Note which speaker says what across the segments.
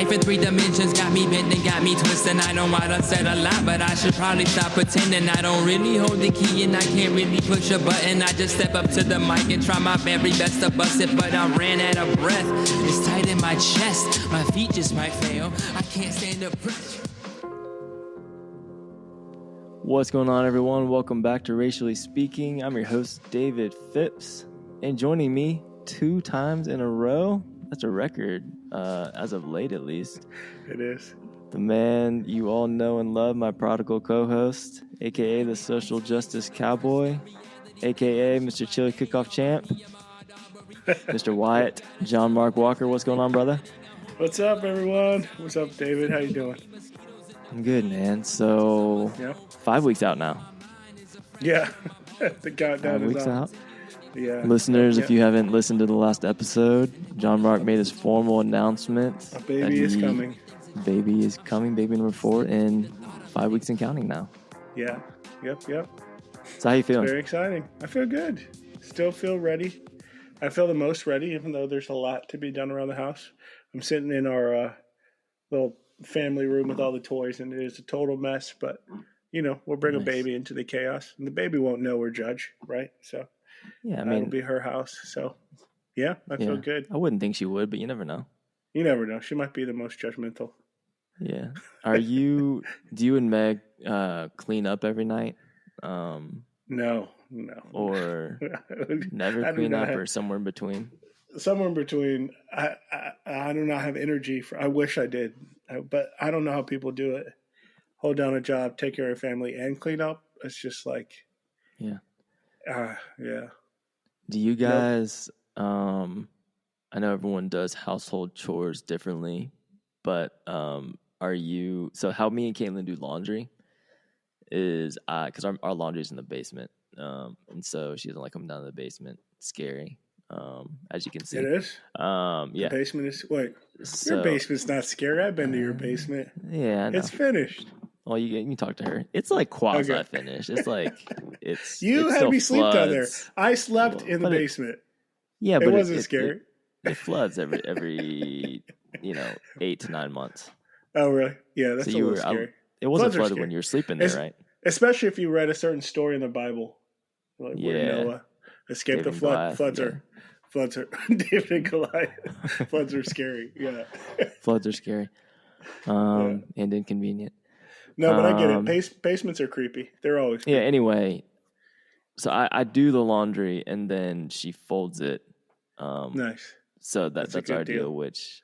Speaker 1: life in 3 dimensions got me bent and got me twisted. I know I done said a lot, but I should probably stop pretending. I don't really hold the key and I can't really push a button. I just step up to the mic and try my very best to bust it, but I ran out of breath. It's tight in my chest, my feet just might fail. I can't stand the pressure.
Speaker 2: What's going on, everyone? Welcome back to Racially Speaking. I'm your host, David Phipps, and joining me 2 times in a row, that's a record, as of late at least.
Speaker 3: It is.
Speaker 2: The man you all know and love, my prodigal co-host, a.k.a. the social justice cowboy, a.k.a. Mr. Chili Cook-Off Champ, Mr. Wyatt, John Mark Walker. What's going on, brother?
Speaker 3: What's up, everyone? What's up, David? How you doing?
Speaker 2: I'm good, man. So, 5 weeks out now.
Speaker 3: Yeah, the countdown
Speaker 2: 5
Speaker 3: is
Speaker 2: weeks
Speaker 3: on.
Speaker 2: out.
Speaker 3: Yeah.
Speaker 2: Listeners, if you haven't listened to the last episode, John Mark made his formal announcement.
Speaker 3: A baby is coming.
Speaker 2: Baby is coming, baby number 4 in 5 weeks and counting now.
Speaker 3: Yeah. Yep.
Speaker 2: So how you feeling?
Speaker 3: Very exciting. I feel good. Still feel ready. I feel the most ready, even though there's a lot to be done around the house. I'm sitting in our little family room with all the toys, and it is a total mess, but we'll bring a baby into the chaos, and the baby won't know we're judge, right? So
Speaker 2: yeah, I mean,
Speaker 3: it'll be her house. So I feel good.
Speaker 2: I wouldn't think she would, but you never know.
Speaker 3: You never know. She might be the most judgmental.
Speaker 2: Yeah. Do you and Meg clean up every night?
Speaker 3: No.
Speaker 2: Or never clean up, or somewhere in between?
Speaker 3: Somewhere in between. I do not have energy for. I wish I did, but I don't know how people do it. Hold down a job, take care of your family, and clean up. It's just like, yeah.
Speaker 2: Do you guys? I know everyone does household chores differently, but are you? So how me and Caitlin do laundry is because our laundry's in the basement, and so she doesn't like coming down to the basement. It's scary. As you can see.
Speaker 3: It is?
Speaker 2: Yeah.
Speaker 3: The basement is... Wait, your basement's not scary. I've been to your basement.
Speaker 2: Yeah, I know.
Speaker 3: It's finished.
Speaker 2: Well, you can talk to her. It's like quasi-finished. It's like...
Speaker 3: You had me sleep down there. I slept in the basement.
Speaker 2: Yeah, but
Speaker 3: it wasn't scary.
Speaker 2: It floods every 8 to 9 months.
Speaker 3: Oh, really? Yeah, that's a little scary.
Speaker 2: It wasn't flooded when you were sleeping there, right?
Speaker 3: Especially if you read a certain story in the Bible. Like where Noah escaped the flood. Floods are David and Goliath. Floods are scary. Yeah.
Speaker 2: Floods are scary. And inconvenient.
Speaker 3: No, but I get it. Basements are creepy. They're always creepy.
Speaker 2: Yeah, anyway. So I do the laundry and then she folds it.
Speaker 3: Nice.
Speaker 2: So that's our deal, which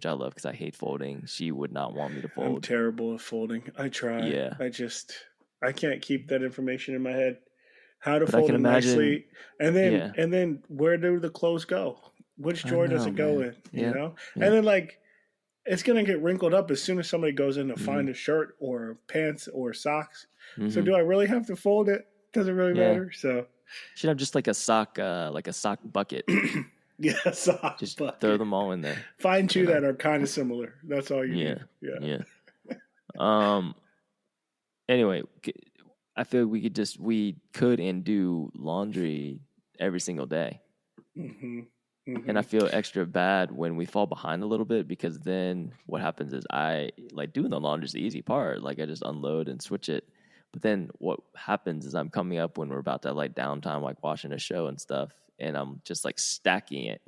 Speaker 2: I love because I hate folding. She would not want me to fold.
Speaker 3: I'm terrible at folding. I try.
Speaker 2: Yeah.
Speaker 3: I can't keep that information in my head. How to fold it nicely, and then where do the clothes go? Which drawer does it go in?
Speaker 2: Yeah.
Speaker 3: And then it's gonna get wrinkled up as soon as somebody goes in to find a shirt or pants or socks. Mm-hmm. So do I really have to fold it? Does it really matter? So
Speaker 2: should have just like a sock bucket.
Speaker 3: Yeah, sock.
Speaker 2: Just
Speaker 3: bucket.
Speaker 2: Throw them all in there.
Speaker 3: Find two that are kind of similar. That's all you need.
Speaker 2: Yeah. Anyway. I feel we could and do laundry every single day.
Speaker 3: Mm-hmm. Mm-hmm.
Speaker 2: And I feel extra bad when we fall behind a little bit because then what happens is doing the laundry is the easy part. Like I just unload and switch it. But then what happens is I'm coming up when we're about to have downtime, like watching a show and stuff. And I'm just stacking it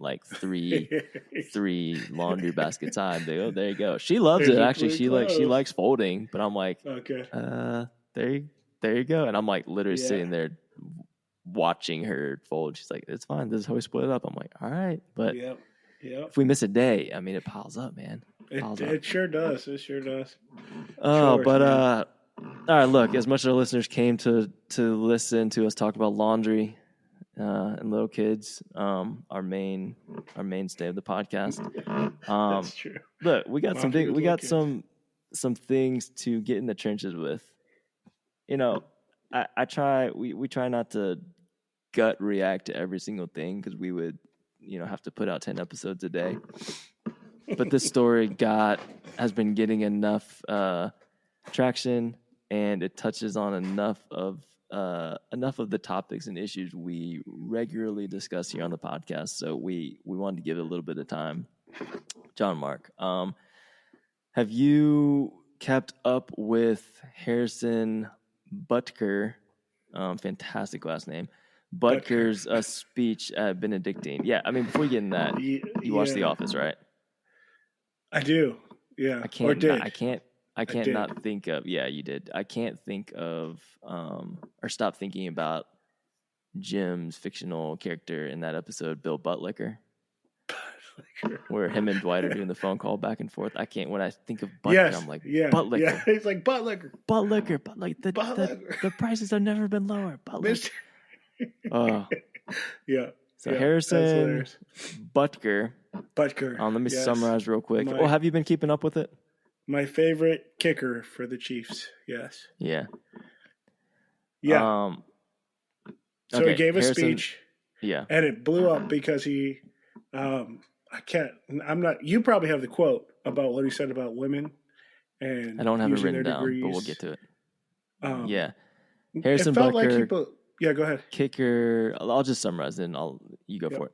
Speaker 2: three laundry baskets high. They go, there you go. She loves it. Actually, she likes folding, but I'm like, okay, there you go. And I'm literally sitting there watching her fold. She's like, it's fine. This is how we split it up. I'm like, all right. But if we miss a day, I mean, it piles up, man.
Speaker 3: It sure does. It sure does.
Speaker 2: Oh, but all right, look, as much as our listeners came to listen to us talk about laundry and little kids, our mainstay of the podcast.
Speaker 3: That's true.
Speaker 2: Look, we got some things to get in the trenches with. I try. We try not to gut react to every single thing because we would, have to put out 10 episodes a day. But this story has been getting enough traction, and it touches on enough of the topics and issues we regularly discuss here on the podcast. So we wanted to give it a little bit of time. John Mark, Have you kept up with Harrison Butker? Fantastic last name. Butker's speech at Benedictine. Yeah, I mean, before you get in that, you watch The Office, right?
Speaker 3: I do. Yeah.
Speaker 2: I can't. I can't
Speaker 3: did.
Speaker 2: not think of. Yeah, you did. I can't think of or stop thinking about Jim's fictional character in that episode, Bill Buttlicker. Where him and Dwight are doing the phone call back and forth. I can't. When I think of Butker, I'm like, Buttlicker.
Speaker 3: Yeah, he's like Buttlicker.
Speaker 2: Buttlicker, but like the prices have never been lower. Buttlicker. Oh,
Speaker 3: yeah.
Speaker 2: So Harrison Butker. Let me summarize real quick. Have you been keeping up with it?
Speaker 3: My favorite kicker for the Chiefs. Yes.
Speaker 2: Yeah.
Speaker 3: Yeah. So he gave a speech.
Speaker 2: Yeah.
Speaker 3: And it blew up because he. You probably have the quote about what he said about women, and
Speaker 2: I don't have it written down, but we'll get to it. Yeah, Harrison Butker.
Speaker 3: Go ahead.
Speaker 2: Kicker. I'll just summarize it, and you go for it.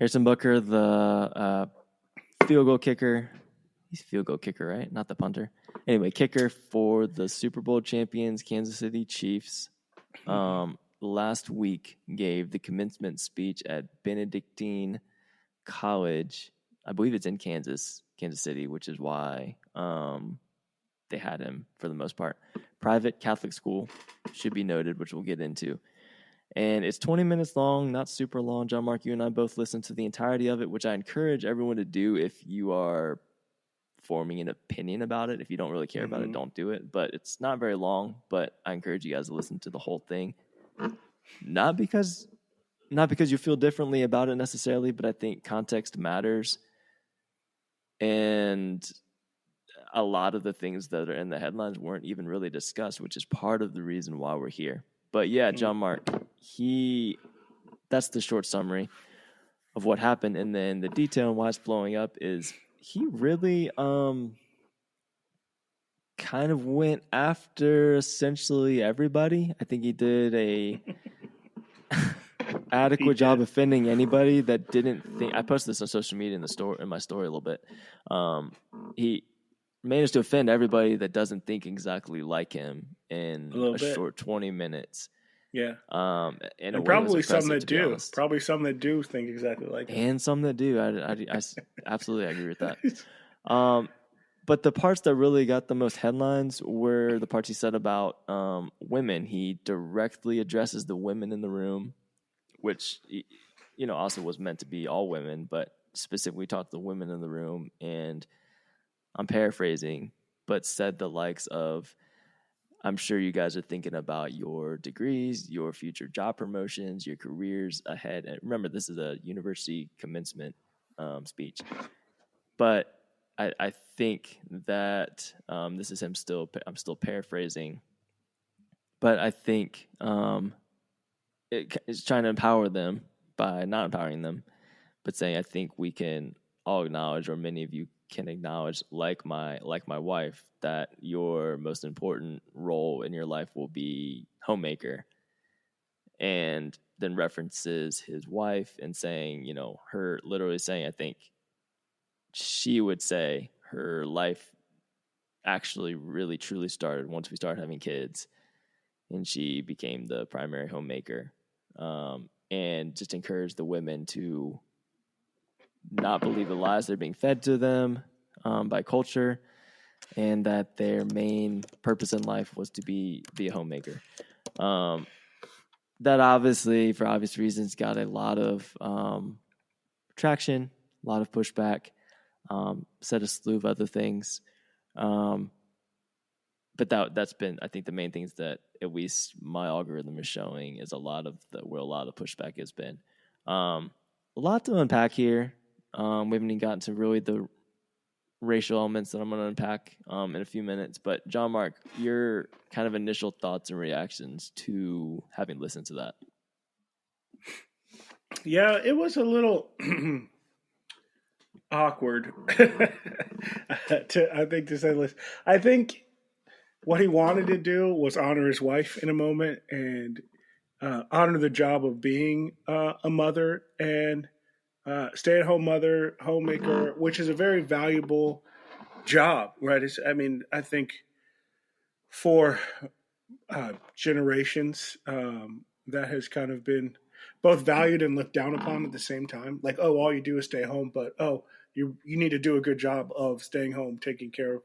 Speaker 2: Harrison Butker, the field goal kicker. He's field goal kicker, right? Not the punter. Anyway, kicker for the Super Bowl champions, Kansas City Chiefs. Last week gave the commencement speech at Benedictine College. I believe it's in Kansas City, which is why they had him for the most part. Private Catholic school, should be noted, which we'll get into. And it's 20 minutes long, not super long. John Mark, you and I both listened to the entirety of it, which I encourage everyone to do if you are forming an opinion about it. If you don't really care about it, don't do it. But it's not very long, but I encourage you guys to listen to the whole thing. Not because you feel differently about it necessarily, but I think context matters. And a lot of the things that are in the headlines weren't even really discussed, which is part of the reason why we're here. But yeah, John Mark, that's the short summary of what happened. And then the detail and why it's blowing up is he really kind of went after essentially everybody. I think he did a adequate job offending anybody that didn't think. I posted this on social media in my story a little bit. He managed to offend everybody that doesn't think exactly like him in a short 20 minutes.
Speaker 3: Yeah.
Speaker 2: And
Speaker 3: probably some that do. Probably some that do think exactly like him.
Speaker 2: And some that do. I absolutely agree with that. But the parts that really got the most headlines were the parts he said about women. He directly addresses the women in the room, which, also was meant to be all women, but specifically talked to the women in the room. And I'm paraphrasing, but said the likes of, I'm sure you guys are thinking about your degrees, your future job promotions, your careers ahead. And remember, this is a university commencement speech. But I think that this is him I'm still paraphrasing. But I think it's trying to empower them by not empowering them, but saying, I think we can all acknowledge, or many of you can acknowledge, like my wife, that your most important role in your life will be homemaker. And then references his wife and saying, her literally saying, I think she would say her life actually really truly started once we started having kids, and she became the primary homemaker. And just encourage the women to not believe the lies that are being fed to them by culture, and that their main purpose in life was to be a homemaker. That obviously, for obvious reasons, got a lot of traction, a lot of pushback, said a slew of other things. But that's been, I think, the main things that at least my algorithm is showing is where a lot of the pushback has been. A lot to unpack here. We haven't even gotten to really the racial elements that I'm going to unpack in a few minutes. But John Mark, your kind of initial thoughts and reactions to having listened to that.
Speaker 3: Yeah, it was a little awkward. To say this. I think what he wanted to do was honor his wife in a moment and honor the job of being a mother and stay-at-home mother, homemaker, which is a very valuable job, right? I think for generations, that has kind of been both valued and looked down upon at the same time. Like, oh, all you do is stay home, but you need to do a good job of staying home, taking care of,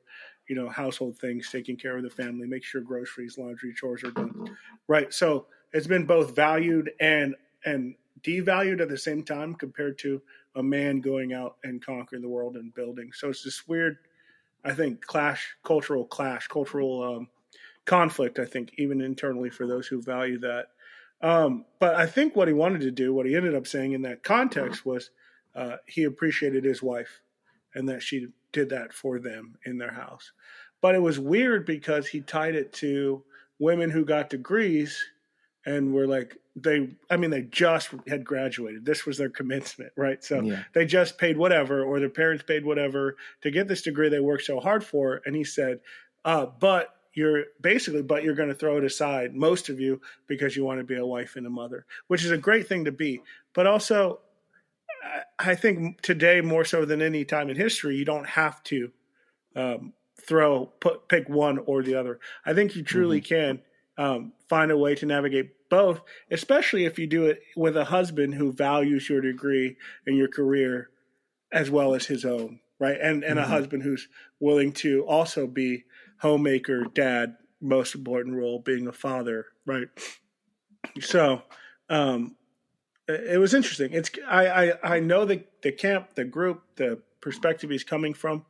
Speaker 3: household things, taking care of the family, make sure groceries, laundry, chores are done, right? So it's been both valued and devalued at the same time compared to a man going out and conquering the world and building. So it's this weird, I think, cultural conflict, I think, even internally for those who value that. But I think what he wanted to do, what he ended up saying in that context was he appreciated his wife and that she did that for them in their house. But it was weird because he tied it to women who got degrees and were like, they just had graduated. This was their commencement, right? So they just paid whatever, or their parents paid whatever to get this degree they worked so hard for. And he said, but you're going to throw it aside, most of you, because you want to be a wife and a mother, which is a great thing to be. But also, I think today, more so than any time in history, you don't have to pick one or the other. I think you truly can find a way to navigate both, especially if you do it with a husband who values your degree and your career as well as his own, right? And a husband who's willing to also be homemaker, dad, most important role being a father, right? So it was interesting. I know the camp, the group, the perspective he's coming from.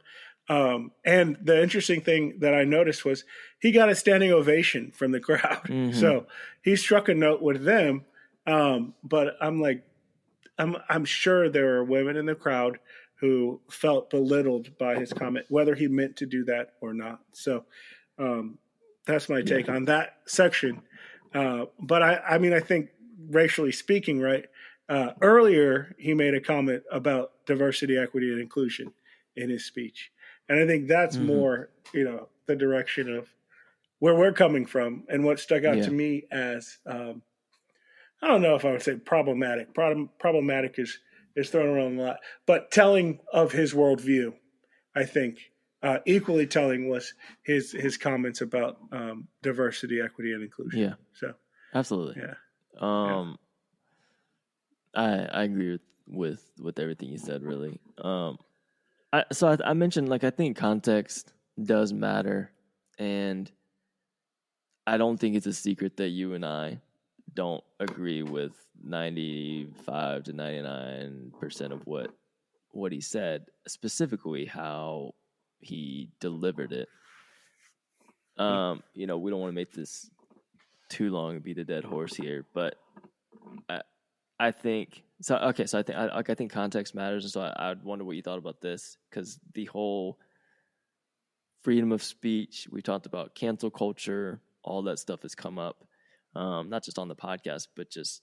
Speaker 3: And the interesting thing that I noticed was he got a standing ovation from the crowd. So he struck a note with them. But I'm sure there are women in the crowd who felt belittled by his comment, whether he meant to do that or not. So that's my take on that section. But I think racially speaking, right, earlier he made a comment about diversity, equity, and inclusion in his speech. And I think that's more, the direction of where we're coming from and what stuck out to me as, I don't know if I would say problematic. Problematic is thrown around a lot, but telling of his worldview, I think equally telling was his comments about diversity, equity, and inclusion. Yeah. So
Speaker 2: absolutely.
Speaker 3: Yeah.
Speaker 2: I agree with everything you said, really. I mentioned, I think context does matter, and I don't think it's a secret that you and I don't agree with 95 to 99% of what he said, specifically how he delivered it. We don't want to make this too long and beat a dead horse here, but I think so. Okay, so I think context matters, and so I wonder what you thought about this, because the whole freedom of speech, we talked about cancel culture, all that stuff has come up, not just on the podcast, but just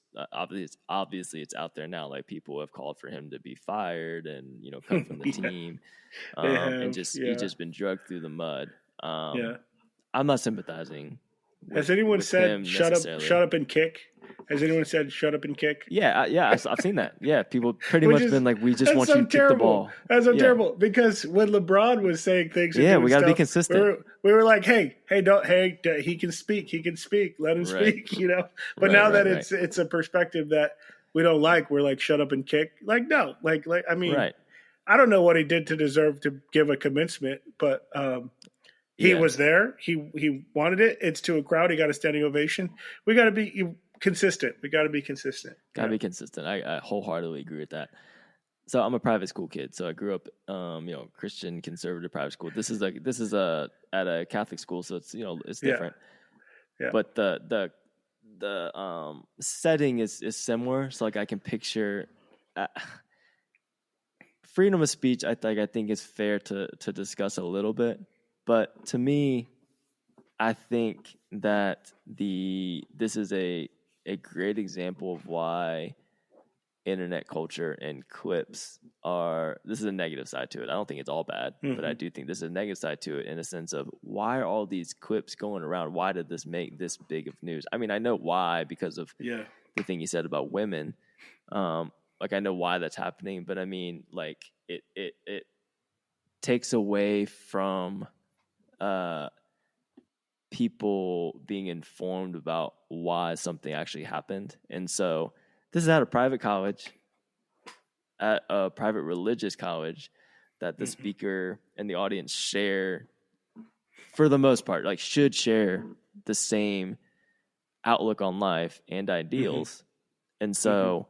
Speaker 2: obviously it's out there now. Like, people have called for him to be fired and cut from the team, and he's just been dragged through the mud. I'm not sympathizing.
Speaker 3: Has anyone said shut up and kick? Has anyone said shut up and kick?
Speaker 2: Yeah, I've seen that. Yeah, people pretty much been like, we just want you to kick the ball.
Speaker 3: That's so terrible, because when LeBron was saying things,
Speaker 2: we got to be consistent.
Speaker 3: We were like, hey, he can speak, let him speak, But now that it's a perspective that we don't like, we're like, shut up and kick. Like, no, I don't know what he did to deserve to give a commencement, but he was there. He wanted it. It's to a crowd. He got a standing ovation. We got to be consistent. Got to be consistent.
Speaker 2: I wholeheartedly agree with that. So I'm a private school kid. So I grew up, Christian conservative private school. This is at a Catholic school, so it's it's different. Yeah. But the setting is similar. So I can picture freedom of speech. I think is fair to discuss a little bit. But to me, I think that this is a great example of why internet culture and clips this is a negative side to it. I don't think it's all bad, but I do think this is a negative side to it, in a sense of, why are all these clips going around? Why did this make this big of news? I mean, I know why, because of the thing you said about women. I know why that's happening, but I mean, it takes away from people being informed about why something actually happened. And so this is at a private college, at a private religious college, that the speaker and the audience share, for the most part, like should share the same outlook on life and ideals. And so,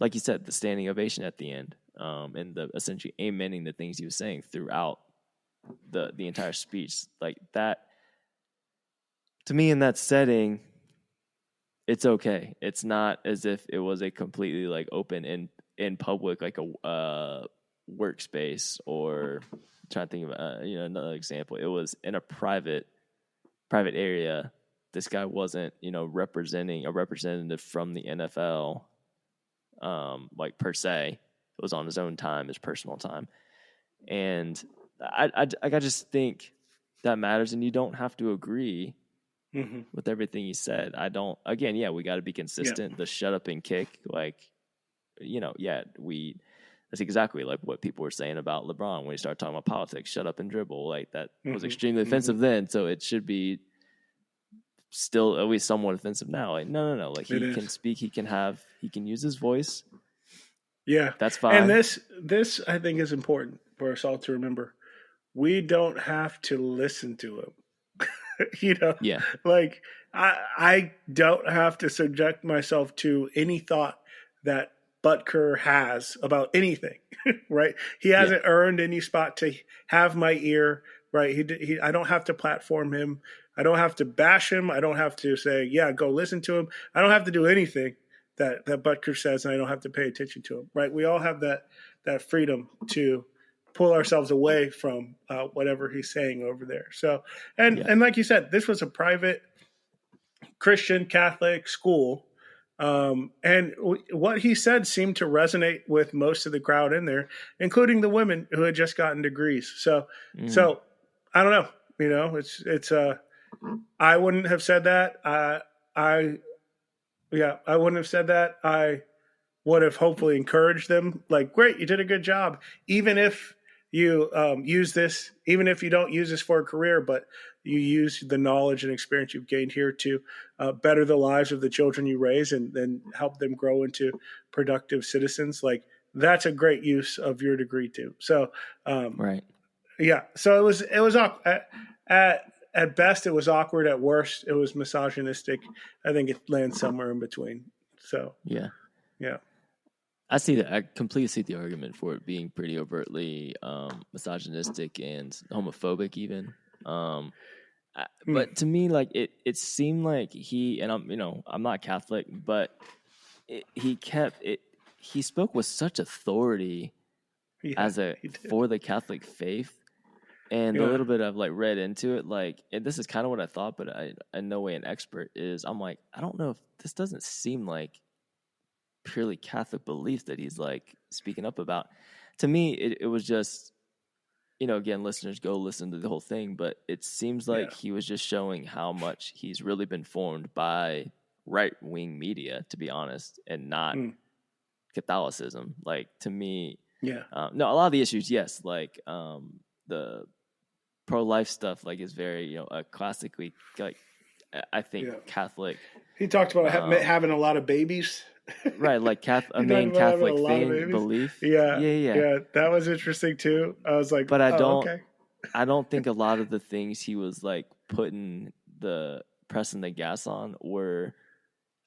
Speaker 2: like you said, the standing ovation at the end, and the essentially amening the things he was saying throughout the entire speech, like that, to me in that setting, it's okay. It's not as if it was a completely like open in public, like a workspace, or I'm trying to think of another example. It was in a private area. This guy wasn't representing a representative from the NFL, like per se. It was on his own time, his personal time, and I just think that matters, and you don't have to agree with everything he said. I don't. Again, yeah, we got to be consistent. Yeah. The shut up and kick, like, that's exactly like what people were saying about LeBron when he started talking about politics. Shut up and dribble. Like that was extremely offensive then, so it should be still at least somewhat offensive now. Like no. Like he can speak. He can use his voice.
Speaker 3: Yeah,
Speaker 2: that's fine.
Speaker 3: And this I think is important for us all to remember. We don't have to listen to him.
Speaker 2: Yeah.
Speaker 3: Like I don't have to subject myself to any thought that Butker has about anything, right? He hasn't earned any spot to have my ear, right? I don't have to platform him. I don't have to bash him. I don't have to say, yeah, go listen to him. I don't have to do anything that Butker says, and I don't have to pay attention to him, right? We all have that freedom to pull ourselves away from whatever he's saying over there. So, and like you said, this was a private Christian Catholic school. And what he said seemed to resonate with most of the crowd in there, including the women who had just gotten degrees. So I don't know, it's I wouldn't have said that. I wouldn't have said that. I would have hopefully encouraged them, like, great, you did a good job. Even if you use this, even if you don't use this for a career, but you use the knowledge and experience you've gained here to better the lives of the children you raise and then help them grow into productive citizens. Like, that's a great use of your degree too. So,
Speaker 2: right.
Speaker 3: Yeah. So it was at best, it was awkward. At worst, it was misogynistic. I think it lands somewhere in between. So, yeah.
Speaker 2: I see that. I completely see the argument for it being pretty overtly misogynistic and homophobic, even. But to me, like it seemed like he, and I'm not Catholic, but he spoke with such authority for the Catholic faith, and the little bit I've like read into it, like, and this is kind of what I thought, but I in no way an expert is. I'm like, I don't know if this doesn't seem like purely Catholic beliefs that he's like speaking up about. To me, it was just, again, listeners, go listen to the whole thing, but it seems like he was just showing how much he's really been formed by right-wing media, to be honest, and not Catholicism. Like, to me, no, a lot of the issues, yes, like the pro-life stuff, like, is very, classically, like, I think Catholic.
Speaker 3: He talked about having a lot of babies.
Speaker 2: Right, like a main Catholic belief.
Speaker 3: Yeah. That was interesting too. I was like,
Speaker 2: but I don't think a lot of the things he was like pressing the gas on were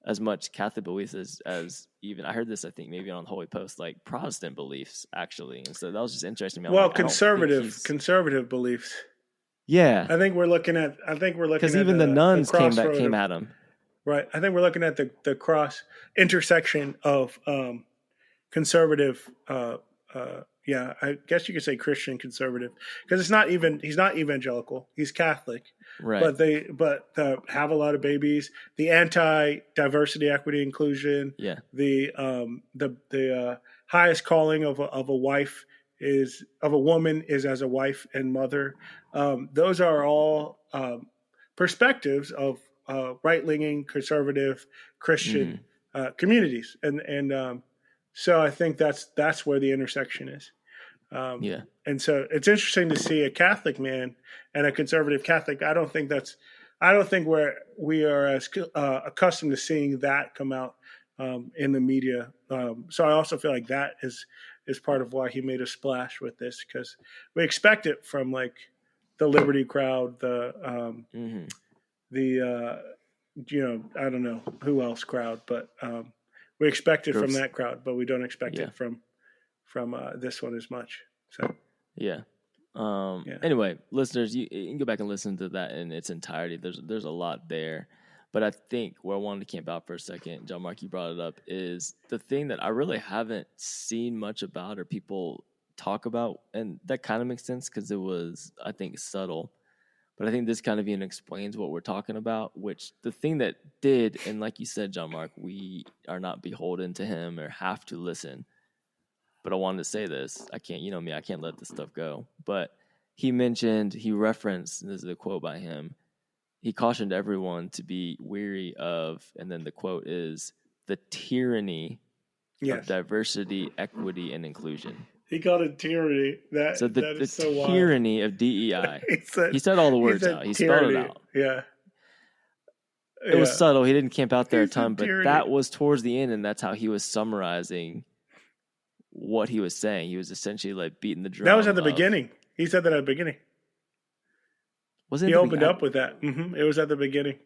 Speaker 2: as much Catholic beliefs as even, I heard this, I think maybe on the Holy Post, like Protestant beliefs actually. And so that was just interesting to me.
Speaker 3: Well, conservative beliefs.
Speaker 2: Yeah,
Speaker 3: I think we're looking at
Speaker 2: because even the nuns came at him.
Speaker 3: Right. I think we're looking at the cross intersection of conservative. I guess you could say Christian conservative, because he's not evangelical. He's Catholic.
Speaker 2: Right.
Speaker 3: But they have a lot of babies. The anti-diversity, equity, inclusion.
Speaker 2: Yeah.
Speaker 3: The highest calling of a woman is as a wife and mother. Those are all perspectives of right-leaning, conservative, Christian communities, and so I think that's where the intersection is.
Speaker 2: Yeah.
Speaker 3: And so it's interesting to see a Catholic man and a conservative Catholic. I don't think we are as accustomed to seeing that come out in the media. So I also feel like that is part of why he made a splash with this, because we expect it from like the Liberty crowd, I don't know who else crowd, but we expect it from that crowd, but we don't expect it from this one as much. So
Speaker 2: yeah. Anyway, listeners, you can go back and listen to that in its entirety. There's a lot there, but I think where I wanted to camp out for a second, John Mark, you brought it up, is the thing that I really haven't seen much about or people talk about, and that kind of makes sense because it was, I think, subtle. But I think this kind of even explains what we're talking about, which the thing that did, and like you said, John Mark, we are not beholden to him or have to listen. But I wanted to say this. I can't, you know me, I can't let this stuff go. But he referenced, and this is a quote by him, he cautioned everyone to be weary of, and then the quote is, the tyranny of diversity, equity, and inclusion.
Speaker 3: He called it tyranny. The
Speaker 2: tyranny of DEI. He said all the words out. He spelled it out.
Speaker 3: Yeah.
Speaker 2: It was subtle. He didn't camp out there a ton, but that was towards the end, and that's how he was summarizing what he was saying. He was essentially like beating the drum.
Speaker 3: That was at the beginning. He said that at the beginning.
Speaker 2: Was it?
Speaker 3: He opened up with that. Mm-hmm. It was at the beginning.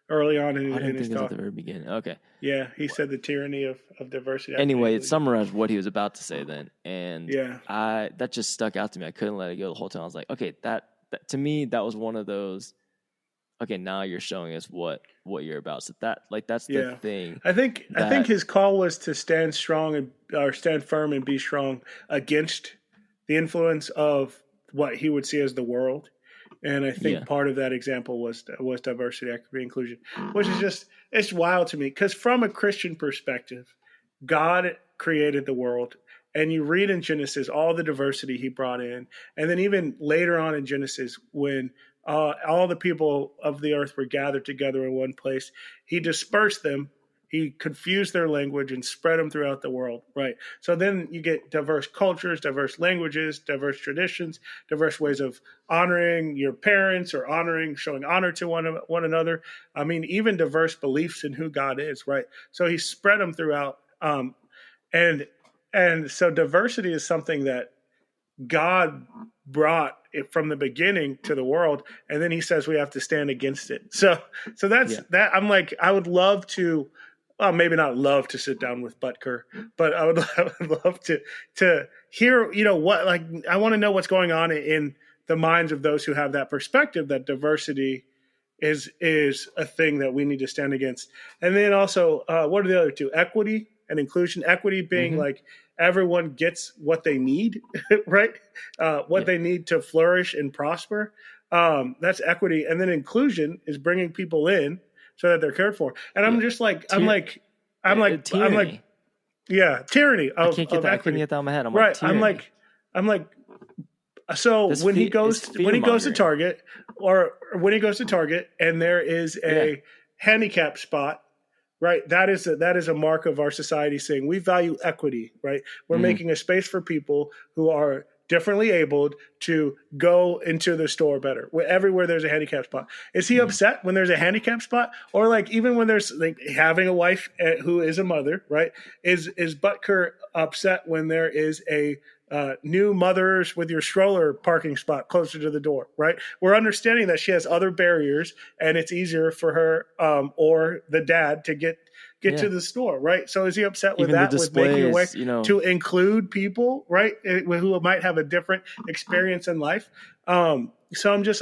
Speaker 3: Early on in his talk.
Speaker 2: It was at the very beginning. Okay.
Speaker 3: Yeah, he said the tyranny of diversity.
Speaker 2: Anyway, it summarized what he was about to say then, and that just stuck out to me. I couldn't let it go the whole time. I was like, okay, that to me that was one of those. Okay, now you're showing us what you're about. So that's the thing.
Speaker 3: I think his call was to stand strong or stand firm and be strong against the influence of what he would see as the world. And I think part of that example was diversity, equity, inclusion, which is it's wild to me because from a Christian perspective, God created the world. And you read in Genesis all the diversity he brought in. And then even later on in Genesis, when all the people of the earth were gathered together in one place, he dispersed them. He confused their language and spread them throughout the world, right? So then you get diverse cultures, diverse languages, diverse traditions, diverse ways of honoring your parents or showing honor to one another. I mean, even diverse beliefs in who God is, right? So he spread them throughout. And so diversity is something that God brought it from the beginning to the world, and then he says we have to stand against it. So that's that. I'm like, I would love to. Well, maybe not love to sit down with Butker, but I would love to hear, what, like, I want to know what's going on in the minds of those who have that perspective that diversity is a thing that we need to stand against. And then also, what are the other two? Equity and inclusion. Equity being like everyone gets what they need, right? They need to flourish and prosper. That's equity. And then inclusion is bringing people in so that they're cared for. And I'm just like, tyranny.
Speaker 2: I
Speaker 3: tyranny.
Speaker 2: I couldn't get that out of my head.
Speaker 3: I'm like, so when he goes to Target and there is a handicap spot, right? That is a mark of our society saying we value equity, right? We're making a space for people who are differently abled to go into the store better. Everywhere there's a handicap spot. Is he upset when there's a handicap spot? Or like even when there's like having a wife who is a mother, right? Is Butker upset when there is a new mothers with your stroller parking spot closer to the door, right? We're understanding that she has other barriers and it's easier for her or the dad to get to the store, right? So is he upset with that, with making a way to include people, right, who might have a different experience in life? So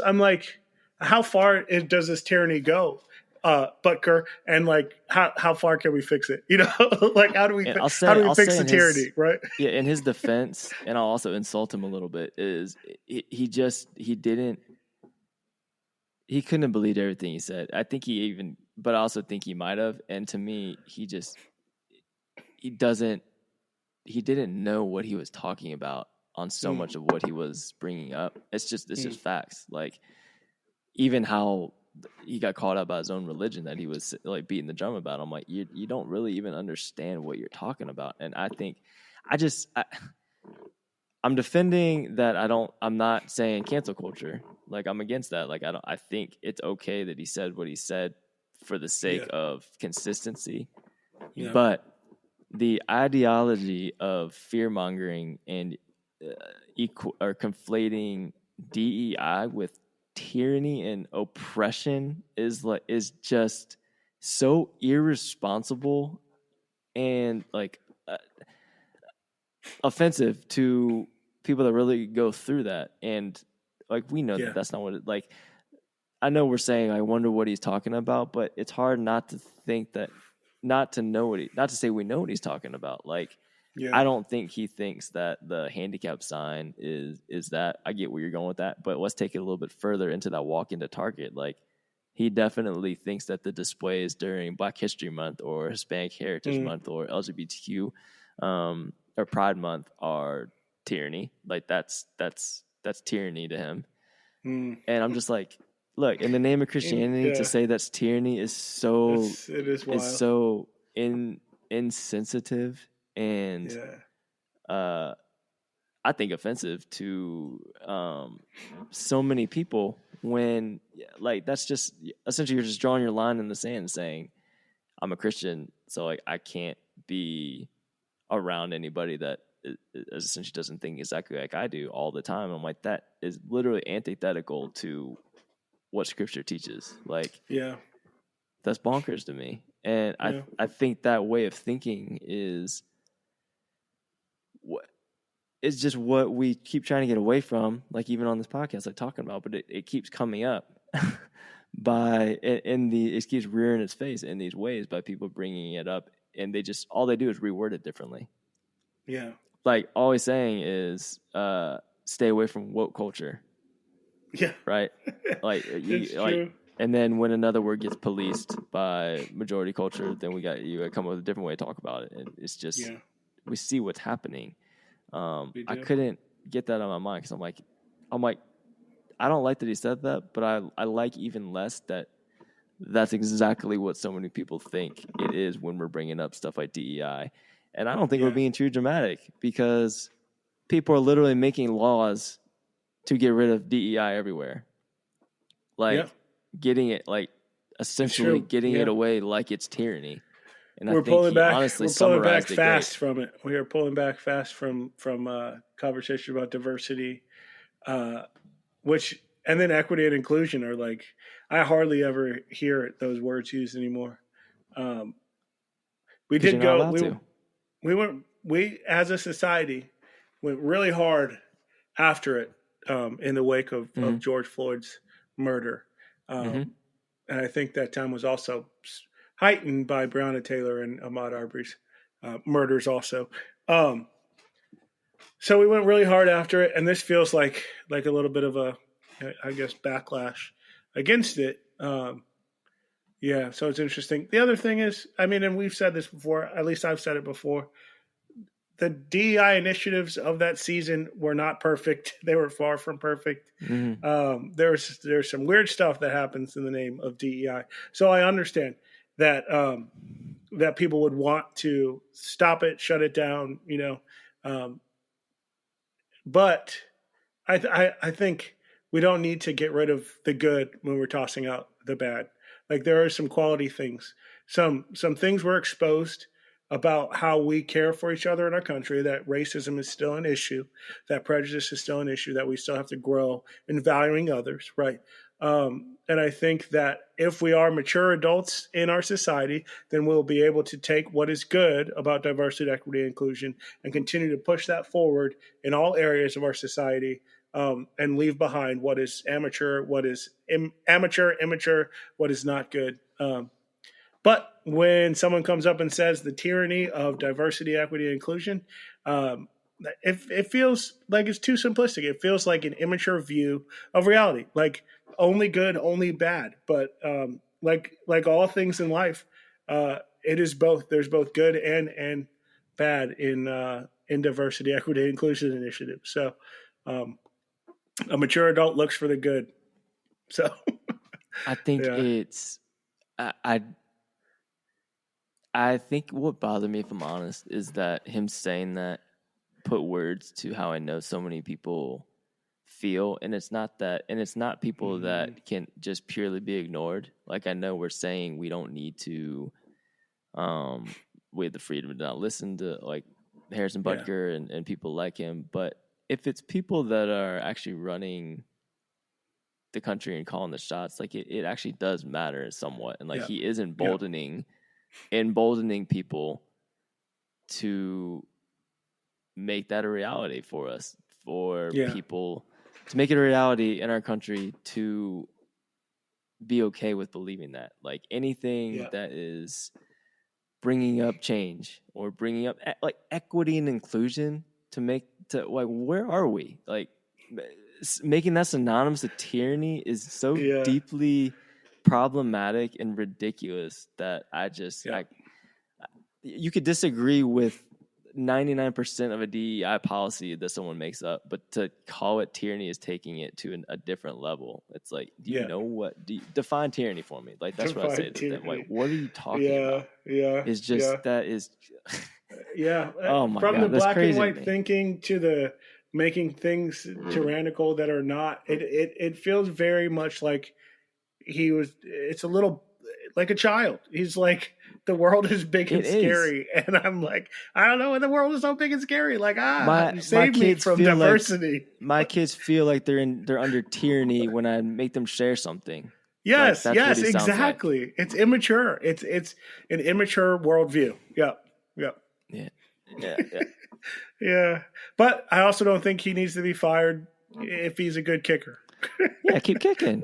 Speaker 3: I'm like, how far does this tyranny go, Butker? And like, how far can we fix it? Like how do we fix the tyranny, right?
Speaker 2: Yeah, in his defense, and I'll also insult him a little bit, is he couldn't have believed everything he said. I think but I also think he might have. And to me, he didn't know what he was talking about on so much of what he was bringing up. It's just facts. Like even how he got caught up by his own religion that he was like beating the drum about. I'm like, you don't really even understand what you're talking about. And I think I'm defending that I'm not saying cancel culture. Like, I'm against that. Like, I think it's okay that he said what he said for the sake of consistency.
Speaker 3: Yeah.
Speaker 2: But the ideology of fear mongering and conflating DEI with tyranny and oppression is just so irresponsible and like offensive to people that really go through that. And like, we know that that's not what it like. I know we're saying I wonder what he's talking about, but it's hard not to think that, not to say we know what he's talking about. Like, I don't think he thinks that the handicap sign is that. I get where you're going with that, but let's take it a little bit further into that walk into Target. Like, he definitely thinks that the displays during Black History Month or Hispanic Heritage Month or LGBTQ or Pride Month are tyranny. Like, that's tyranny to him. And I'm just like, look, in the name of Christianity, to say that's tyranny is so insensitive and I think offensive to so many people. When like, that's just essentially, you're just drawing your line in the sand, saying I'm a Christian, so like I can't be around anybody that essentially doesn't think exactly like I do all the time. I'm like, that is literally antithetical to what Scripture teaches. Like, that's bonkers to me. And I think that way of thinking is just what we keep trying to get away from, like even on this podcast, like talking about, but it keeps coming up it keeps rearing its face in these ways by people bringing it up, and all they do is reword it differently.
Speaker 3: Yeah.
Speaker 2: Like, all he's saying is, stay away from woke culture.
Speaker 3: Yeah.
Speaker 2: Right. Like,
Speaker 3: true.
Speaker 2: And then when another word gets policed by majority culture, then you got to come up with a different way to talk about it. And it's just, we see what's happening. I couldn't get that on my mind, because I'm like, I don't like that he said that, but I like even less that that's exactly what so many people think it is when we're bringing up stuff like DEI. And I don't think we're being too dramatic, because people are literally making laws to get rid of DEI everywhere. Like, getting it, like, essentially getting it away like it's tyranny. And
Speaker 3: we're
Speaker 2: I think
Speaker 3: pulling back.
Speaker 2: honestly
Speaker 3: We're pulling back fast
Speaker 2: great.
Speaker 3: from it. We are pulling back fast from conversation about diversity, and then equity and inclusion are like, I hardly ever hear those words used anymore. We did go. We as a society went really hard after it in the wake of George Floyd's murder, and I think that time was also heightened by Breonna Taylor and Ahmaud Arbery's murders also. So we went really hard after it, and this feels like a little bit of a, I guess, backlash against it. So it's interesting. The other thing is, I mean, and we've said this before, at least I've said it before, the DEI initiatives of that season were not perfect. They were far from perfect. There's some weird stuff that happens in the name of DEI. So I understand that that people would want to stop it, shut it down, but I think we don't need to get rid of the good when we're tossing out the bad. Like, there are some quality things. Some things were exposed about how we care for each other in our country, that racism is still an issue, that prejudice is still an issue, that we still have to grow in valuing others, right? And I think that if we are mature adults in our society, then we'll be able to take what is good about diversity, equity, and inclusion and continue to push that forward in all areas of our society, and leave behind what is amateur, what is immature, what is not good. But when someone comes up and says the tyranny of diversity, equity, and inclusion, it feels like it's too simplistic. It feels like an immature view of reality, like only good, only bad. But like all things in life, it is both. There's both good and bad in diversity, equity, and inclusion initiatives. So a mature adult looks for the good. So
Speaker 2: I think it's I think what bothered me, if I'm honest, is that him saying that put words to how I know so many people feel, and it's not people that can just purely be ignored. Like, I know we're saying we don't need to we have the freedom to not listen to like Harrison Butker and people like him, but if it's people that are actually running the country and calling the shots, like it actually does matter somewhat. And like he is emboldening people to make that a reality for us, for people to make it a reality in our country, to be okay with believing that. Like anything that is bringing up change or bringing up like equity and inclusion like, where are we? Like, making that synonymous to tyranny is so deeply problematic and ridiculous that you could disagree with 99% of a DEI policy that someone makes up, but to call it tyranny is taking it to a different level. It's like, do you know what? Define tyranny for me. Like, that's what I say to them. Like, what are you talking about? It's just that is. Oh my
Speaker 3: From
Speaker 2: God,
Speaker 3: the
Speaker 2: that's
Speaker 3: black
Speaker 2: crazy
Speaker 3: and white thinking to the making things tyrannical that are not. It feels very much like it's a little like a child. He's like, the world is big and scary. And I'm like, I don't know when the world is so big and scary. Like, save me from diversity.
Speaker 2: Like, my kids feel like they're under tyranny when I make them share something.
Speaker 3: Yes,
Speaker 2: like,
Speaker 3: yes, exactly. Like. It's immature. It's an immature worldview. Yeah. Yeah. But I also don't think he needs to be fired if he's a good kicker.
Speaker 2: Keep kicking.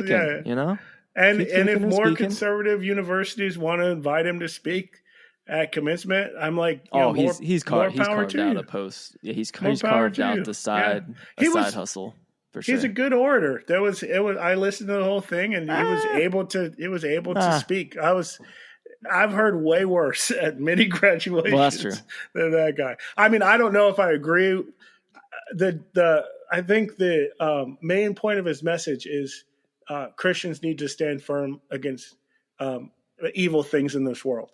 Speaker 2: Yeah. You know?
Speaker 3: And if more conservative universities want to invite him to speak at commencement, I'm like,
Speaker 2: he's carved out a post. Yeah, he's carved out the side side hustle for sure.
Speaker 3: He's a good orator. I listened to the whole thing, and he was able to speak. I've heard way worse at many graduations
Speaker 2: that's true.
Speaker 3: Than that guy. I mean, I don't know if I agree. I think the main point of his message is Christians need to stand firm against evil things in this world.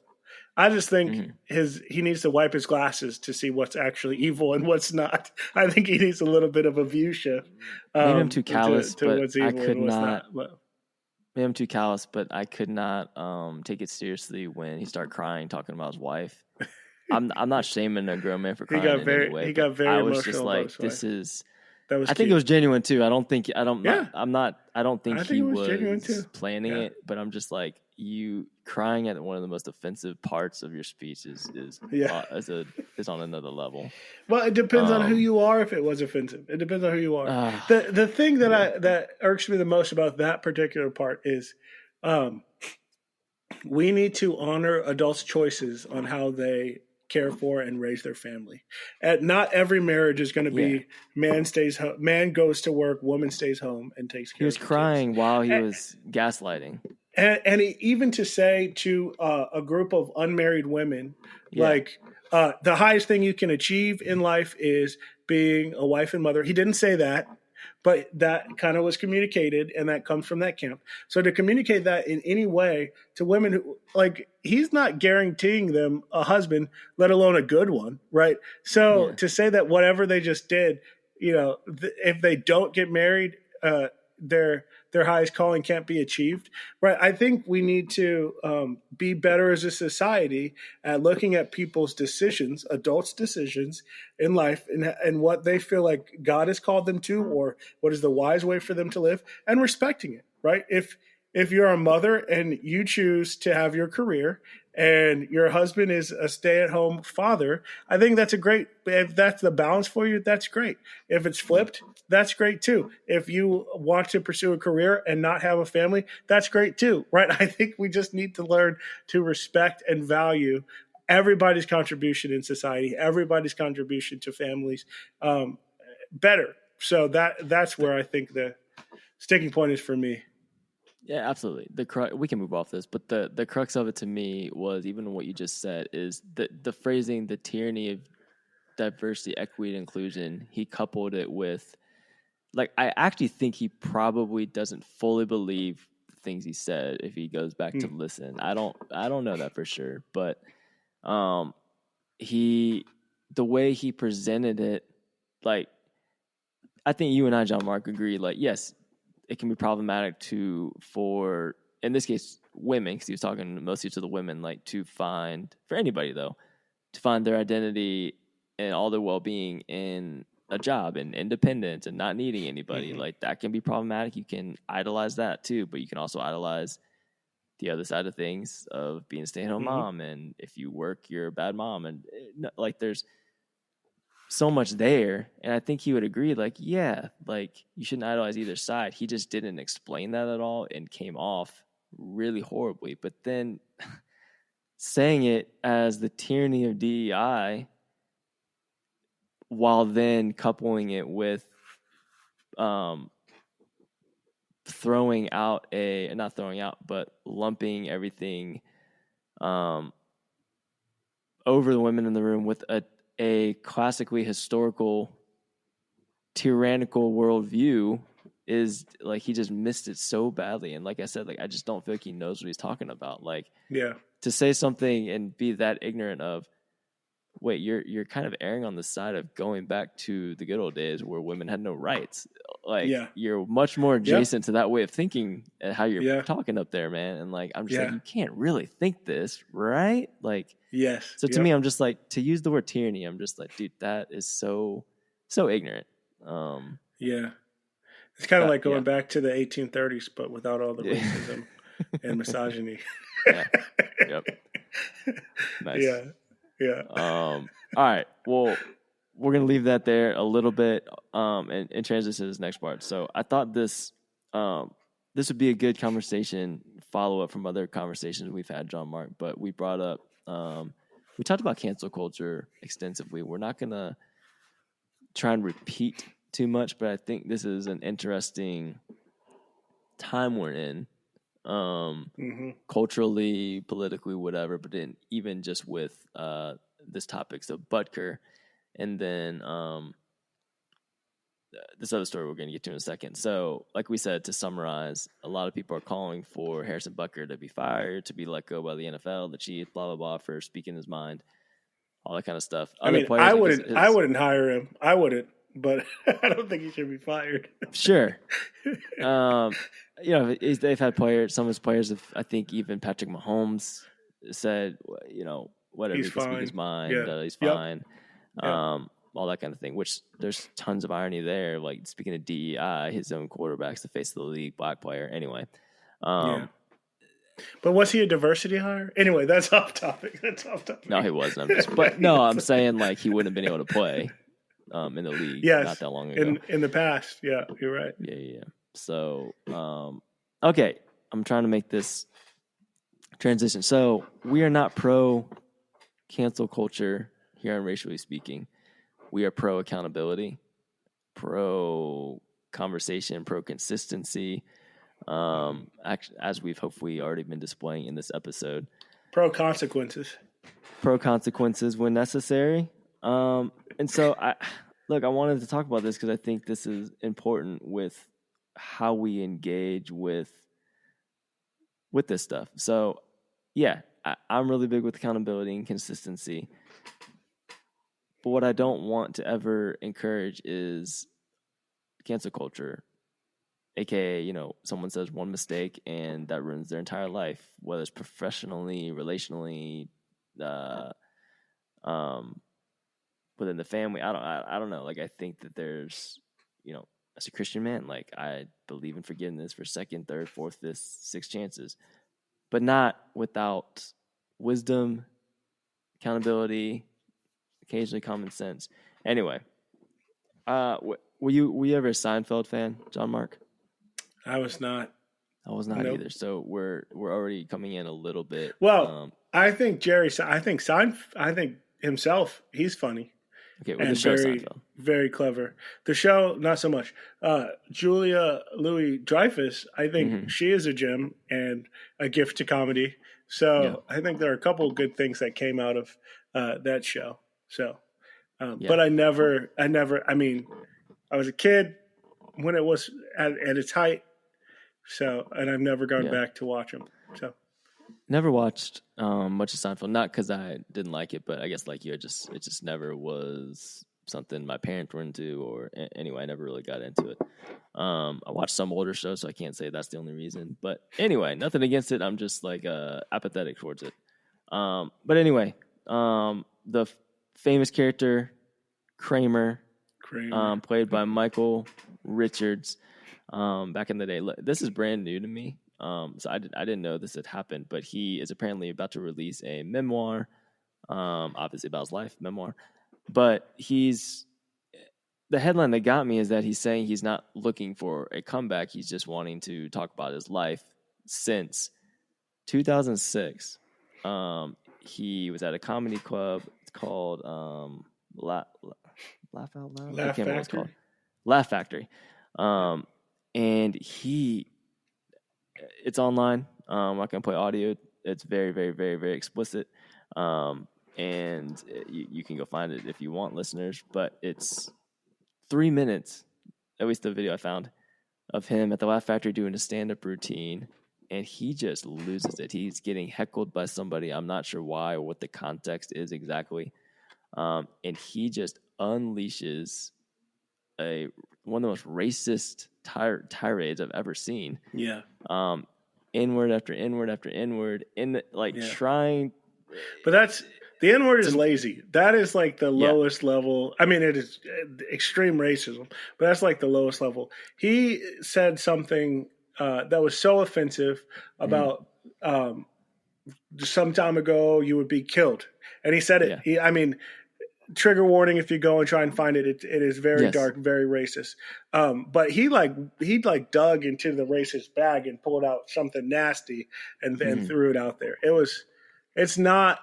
Speaker 3: I just think he needs to wipe his glasses to see what's actually evil and what's not. I think he needs a little bit of a view shift.
Speaker 2: Maybe I'm too callous,
Speaker 3: to what's evil and what's not.
Speaker 2: Maybe I'm too callous, but I could not take it seriously when he started crying, talking about his wife. I'm not shaming a grown man for crying in any way.
Speaker 3: He got very
Speaker 2: I
Speaker 3: emotional.
Speaker 2: was just like, this is.
Speaker 3: I
Speaker 2: think it was genuine too. I don't think he was planning it, but I'm just like, you crying at one of the most offensive parts of your speech is on another level.
Speaker 3: Well, it depends on who you are. If it was offensive, it depends on who you are. The thing that irks me the most about that particular part is, we need to honor adults' choices on how they care for and raise their family. And not every marriage is going to be man goes to work, woman stays home and takes care of
Speaker 2: He was crying
Speaker 3: kids.
Speaker 2: While he was gaslighting.
Speaker 3: And even to say to a group of unmarried women, like, the highest thing you can achieve in life is being a wife and mother. He didn't say that, but that kind of was communicated, and that comes from that camp. So to communicate that in any way to women who, like, he's not guaranteeing them a husband, let alone a good one, right? So to say that whatever they just did, if they don't get married, their highest calling can't be achieved, right? I think we need to be better as a society at looking at people's decisions, adults' decisions in life, and what they feel like God has called them to, or what is the wise way for them to live, and respecting it, right? If you're a mother and you choose to have your career and your husband is a stay-at-home father, I think that's if that's the balance for you, that's great. If it's flipped, that's great too. If you want to pursue a career and not have a family, that's great too, right? I think we just need to learn to respect and value everybody's contribution in society, everybody's contribution to families better. So that's where I think the sticking point is for me.
Speaker 2: Yeah, absolutely. We can move off this, but the crux of it to me was, even what you just said, is the phrasing, the tyranny of diversity, equity, and inclusion. He coupled it with, like, I actually think he probably doesn't fully believe the things he said if he goes back to listen. I don't know that for sure, but he the way he presented it, like, I think you and I, John Mark, agree. Like, yes, it can be problematic for, in this case, women, because he was talking mostly to the women, like, to find, for anybody though, to find their identity and all their well-being in a job and independence and not needing anybody. Like, that can be problematic. You can idolize that too, but you can also idolize the other side of things of being a stay-at-home mom. And if you work, you're a bad mom. And like, there's so much there. And I think he would agree, like, yeah, like, you shouldn't idolize either side. He just didn't explain that at all and came off really horribly. But then saying it as the tyranny of DEI, while then coupling it with lumping everything over the women in the room with a classically historical tyrannical worldview, is like, he just missed it so badly. And like I said, like, I just don't feel like he knows what he's talking about. Like, to say something and be that ignorant of, wait, you're kind of erring on the side of going back to the good old days where women had no rights. Like, you're much more adjacent to that way of thinking and how you're talking up there, man. And like, I'm just like, you can't really think this, right? Like, so to me, I'm just like, to use the word tyranny, I'm just like, dude, that is so ignorant.
Speaker 3: It's kind of like going back to the 1830s, but without all the racism and misogyny.
Speaker 2: Nice.
Speaker 3: Yeah.
Speaker 2: All right. Well, we're gonna leave that there a little bit, and transition to this next part. So I thought this would be a good conversation follow up from other conversations we've had, John Mark. But we brought up, we talked about cancel culture extensively. We're not gonna try and repeat too much, but I think this is an interesting time we're in, culturally, politically, whatever, but then even just with this topic. So Butker, and then this other story we're going to get to in a second. So like we said, to summarize, a lot of people are calling for Harrison Butker to be fired, to be let go by the NFL, the chief, blah, blah, blah, for speaking his mind, all that kind of stuff.
Speaker 3: I mean, I wouldn't hire him. I wouldn't, but I don't think he should be fired.
Speaker 2: Sure. They've had players, some of his players have, I think even Patrick Mahomes said, whatever, he can speak his mind, he's fine. All that kind of thing, which there's tons of irony there. Like, speaking of DEI, his own quarterback's the face of the league, black player. Anyway.
Speaker 3: But was he a diversity hire? Anyway, that's off topic.
Speaker 2: No, he wasn't. I'm saying, like, he wouldn't have been able to play in the league not that long ago.
Speaker 3: In the past. Yeah, you're right.
Speaker 2: Yeah. So, okay, I'm trying to make this transition. So we are not pro cancel culture here on Racially Speaking. We are pro accountability, pro conversation, pro consistency, as we've hopefully already been displaying in this episode.
Speaker 3: Pro consequences
Speaker 2: when necessary. And so I wanted to talk about this because I think this is important with how we engage with this stuff. So yeah, I'm really big with accountability and consistency. But what I don't want to ever encourage is cancel culture, aka, someone says one mistake and that ruins their entire life, whether it's professionally, relationally, within the family. I don't know. Like, I think that there's, as a Christian man, like, I believe in forgiveness for second, third, fourth, fifth, sixth chances, but not without wisdom, accountability, occasionally common sense. Anyway, were you ever a Seinfeld fan, John Mark?
Speaker 3: I was not.
Speaker 2: I was not either. So we're already coming in a little bit.
Speaker 3: Well, I think I think himself, he's funny.
Speaker 2: Okay, well, the show Seinfeld.
Speaker 3: Very clever. The show, not so much. Julia Louis-Dreyfus, I think she is a gem and a gift to comedy. So I think there are a couple of good things that came out of that show. So, but I mean, I was a kid when it was at its height. So, and I've never gone back to watch them. So,
Speaker 2: Never watched much of Seinfeld, not because I didn't like it, but I guess like you, it just never was something my parents were into, or anyway, I never really got into it. I watched some older shows, so I can't say that's the only reason. But anyway, nothing against it. I'm just like apathetic towards it. But anyway, the famous character Kramer, played by Michael Richards, back in the day. This is brand new to me. So I didn't know this had happened, but he is apparently about to release a memoir, obviously about his life, memoir. But the headline that got me is that he's saying he's not looking for a comeback. He's just wanting to talk about his life since 2006. He was at a comedy club. It's called Laugh Out Loud. I can't remember what it's called. Laugh Factory. And it's online. I'm not going to play audio. It's very, very, very, very explicit. And you can go find it if you want, listeners. But it's 3 minutes, at least the video I found, of him at the Laugh Factory doing a stand-up routine. And he just loses it. He's getting heckled by somebody. I'm not sure why or what the context is exactly. And he just unleashes one of the most racist tirades I've ever seen.
Speaker 3: Yeah.
Speaker 2: Inward after inward after inward, trying.
Speaker 3: But the N-word is lazy. That is like the lowest level. I mean, it is extreme racism, but that's like the lowest level. He said something that was so offensive about some time ago you would be killed. And he said it. Yeah. Trigger warning if you go and try and find it. It is very dark, very racist. But he dug into the racist bag and pulled out something nasty and threw it out there. It's not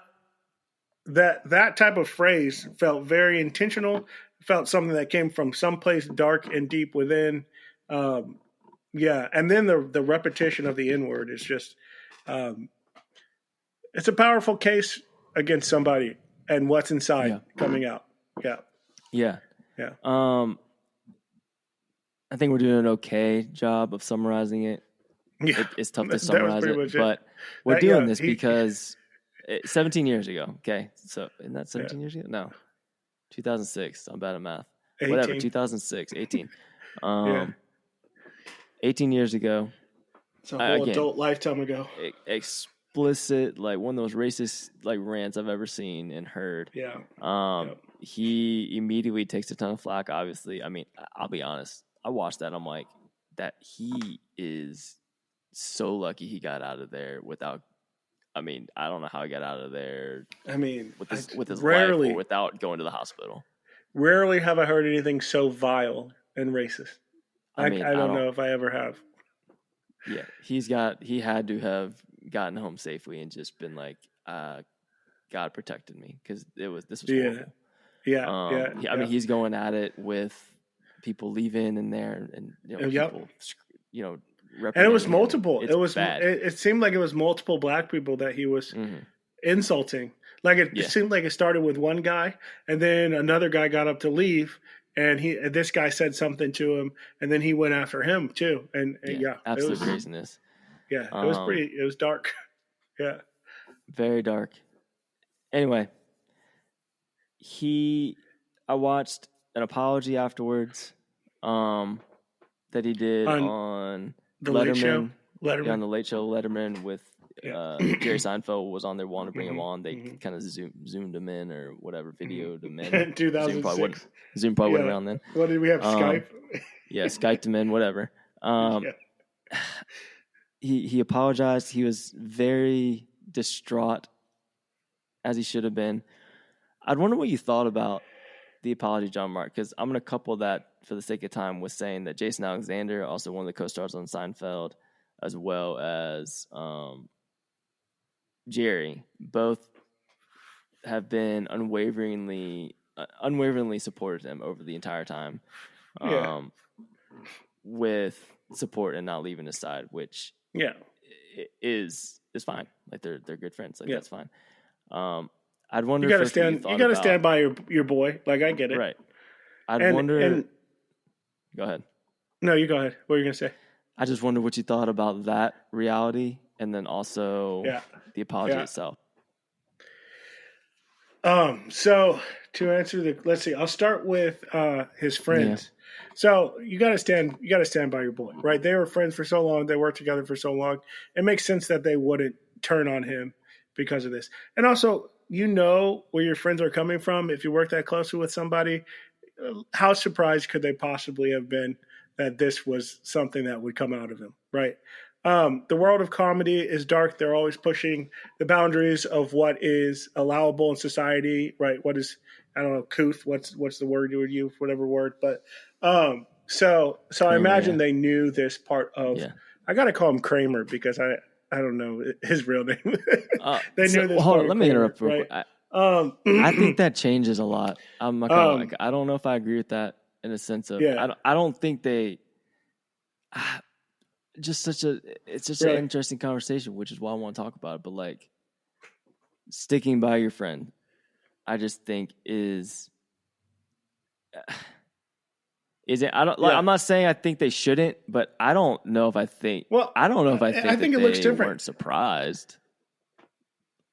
Speaker 3: that type of phrase felt very intentional. Felt something that came from someplace dark and deep within. And then the repetition of the N-word is just, it's a powerful case against somebody. And what's inside coming out. Yeah.
Speaker 2: I think we're doing an okay job of summarizing it.
Speaker 3: Yeah.
Speaker 2: It's tough to summarize it, but we're doing this because 17 years ago. Okay. So, isn't that 17 years ago? No. 2006. I'm bad at math.
Speaker 3: 18.
Speaker 2: Whatever. 2006. 18. 18 years ago.
Speaker 3: It's a whole adult lifetime ago.
Speaker 2: Explicit, like one of those racist like rants I've ever seen and heard. He immediately takes a ton of flack. Obviously, I mean, I'll be honest. I watched that. I'm like, that he is so lucky he got out of there without. I mean, I don't know how he got out of there.
Speaker 3: I mean,
Speaker 2: with his life or without going to the hospital.
Speaker 3: Rarely have I heard anything so vile and racist. I don't know if I ever have.
Speaker 2: Yeah, he had to have gotten home safely and just been like, God protected me, because this was horrible. I mean, he's going at it with people leaving in there, and people,
Speaker 3: and it was multiple.
Speaker 2: It was bad.
Speaker 3: It seemed like it was multiple black people that he was insulting. Like it seemed like it started with one guy, and then another guy got up to leave, and this guy said something to him, and then he went after him too. And
Speaker 2: absolute craziness.
Speaker 3: Yeah, it was it was dark. Yeah.
Speaker 2: Very dark. Anyway, I watched an apology afterwards that he did on
Speaker 3: the
Speaker 2: Letterman.
Speaker 3: Letterman.
Speaker 2: On the Late Show Letterman with Jerry Seinfeld was on there wanting to bring him on. They kind of zoomed him in or whatever, videoed him in.
Speaker 3: 2006.
Speaker 2: Zoom probably went around then.
Speaker 3: What did we have, Skype?
Speaker 2: Skyped him in, whatever. He apologized. He was very distraught, as he should have been. I'd wonder what you thought about the apology, John Mark, because I'm going to couple that, for the sake of time, with saying that Jason Alexander, also one of the co-stars on Seinfeld, as well as Jerry, both have been unwaveringly supported him over the entire time, with support and not leaving his side, which is fine. Like they're good friends. Like that's fine. I'd wonder. You got
Speaker 3: to stand by your boy. Like I get it.
Speaker 2: Right. I'd wonder. Go ahead.
Speaker 3: No, you go ahead. What are you gonna say?
Speaker 2: I just wonder what you thought about that reality, and then also the apology
Speaker 3: Yeah.
Speaker 2: itself.
Speaker 3: So to answer let's see, I'll start with his friends. Yeah. So you got to stand by your boy, right? They were friends for so long. They worked together for so long. It makes sense that they wouldn't turn on him because of this. And also, where your friends are coming from. If you work that closely with somebody, how surprised could they possibly have been that this was something that would come out of him, right? The world of comedy is dark. They're always pushing the boundaries of what is allowable in society, right? What is, I don't know, couth? What's the word you would use? Whatever word. But so I imagine they knew this part of. Yeah. I got to call him Kramer because I don't know his real name. They knew this.
Speaker 2: Hold on, let me interrupt.
Speaker 3: Right?
Speaker 2: I think that changes a lot. I'm not gonna, I don't know if I agree with that in a sense of. Yeah. I don't think they. It's just an interesting conversation, which is why I want to talk about it. But like sticking by your friend, I just think is it? I don't. Like, I'm not saying I think they shouldn't, but I don't know if I think. Well, I don't know if I think. I think it looks different. Weren't surprised.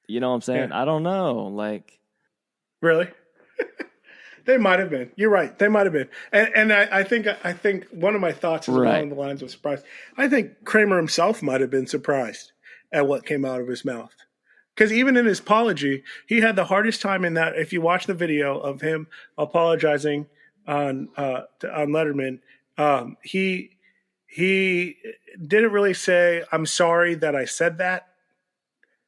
Speaker 2: You know what I'm saying? Yeah. I don't know. Like,
Speaker 3: really. They might have been. You're right. They might have been. And I think one of my thoughts is along the lines of surprise. I think Kramer himself might have been surprised at what came out of his mouth. Because even in his apology, he had the hardest time in that. If you watch the video of him apologizing on Letterman, he didn't really say, "I'm sorry that I said that."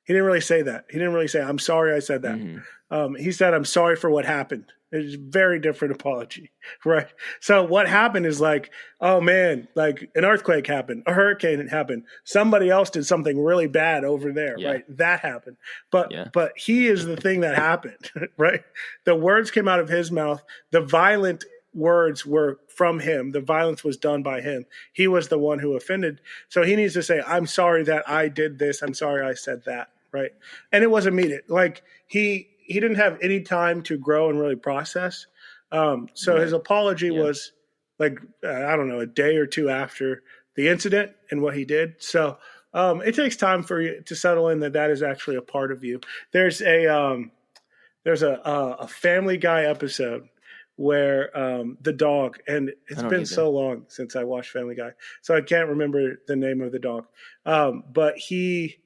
Speaker 3: He didn't really say that. He didn't really say, "I'm sorry I said that." Mm-hmm. He said, "I'm sorry for what happened." It's a very different apology, right? So what happened is like, oh man, like an earthquake happened, a hurricane happened, somebody else did something really bad over there, right? That happened. But he is the thing that happened, right? The words came out of his mouth. The violent words were from him. The violence was done by him. He was the one who offended. So he needs to say, "I'm sorry that I did this. I'm sorry I said that," right? And it was immediate. Like he didn't have any time to grow and really process. So his apology was like, I don't know, a day or two after the incident and what he did. So it takes time for you to settle in that is actually a part of you. There's a Family Guy episode where the dog, and it's been so long since I watched Family Guy, so I can't remember the name of the dog. But he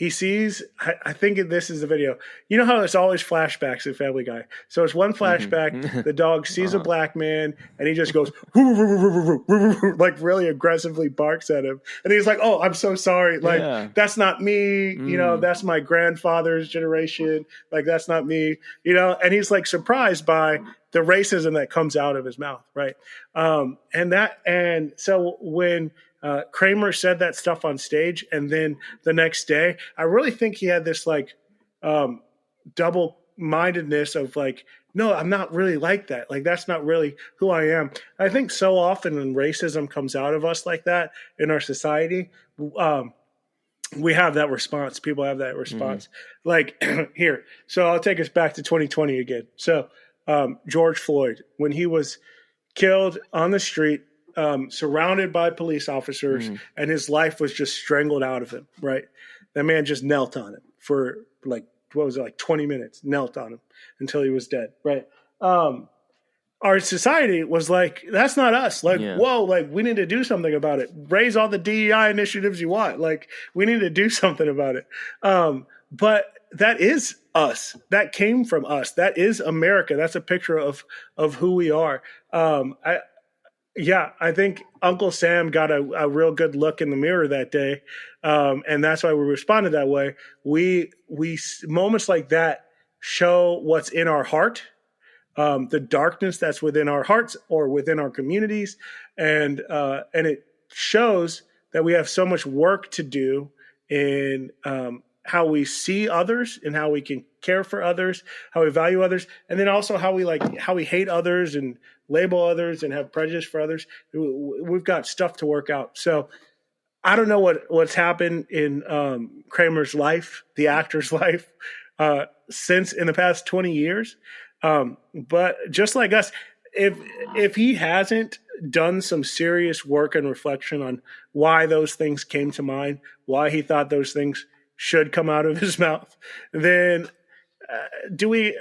Speaker 3: sees, I think this is the video. You know how it's always flashbacks in Family Guy? So it's one flashback, mm-hmm. The dog sees a black man, and he just goes, like really aggressively barks at him. And he's like, "Oh, I'm so sorry. Like, that's not me. You know, that's my grandfather's generation. Like, that's not me." You know, and he's like surprised by the racism that comes out of his mouth, right? And so when Kramer said that stuff on stage, and then the next day, I really think he had this like double-mindedness of like, no, I'm not really like that. Like, that's not really who I am. I think so often when racism comes out of us like that in our society, we have that response. People have that response. Like here. So I'll take us back to 2020 again. So George Floyd, when he was killed on the street, surrounded by police officers, and his life was just strangled out of him, right? That man just knelt on him for like, 20 minutes, knelt on him until he was dead, right? Our society was like, that's not us. Like, whoa, like we need to do something about it. Raise all the DEI initiatives you want. Like, we need to do something about it. But that is us. That came from us. That is America. That's a picture of who we are. I think Uncle Sam got a real good look in the mirror that day, and that's why we responded that way. We moments like that show what's in our heart, the darkness that's within our hearts or within our communities, and it shows that we have so much work to do in how we see others and how we can care for others, how we value others, and then also how we hate others and label others and have prejudice for others. We've got stuff to work out. So I don't know what's happened in Kramer's life, the actor's life, since in the past 20 years. But just like us, if he hasn't done some serious work and reflection on why those things came to mind, why he thought those things should come out of his mouth, then do we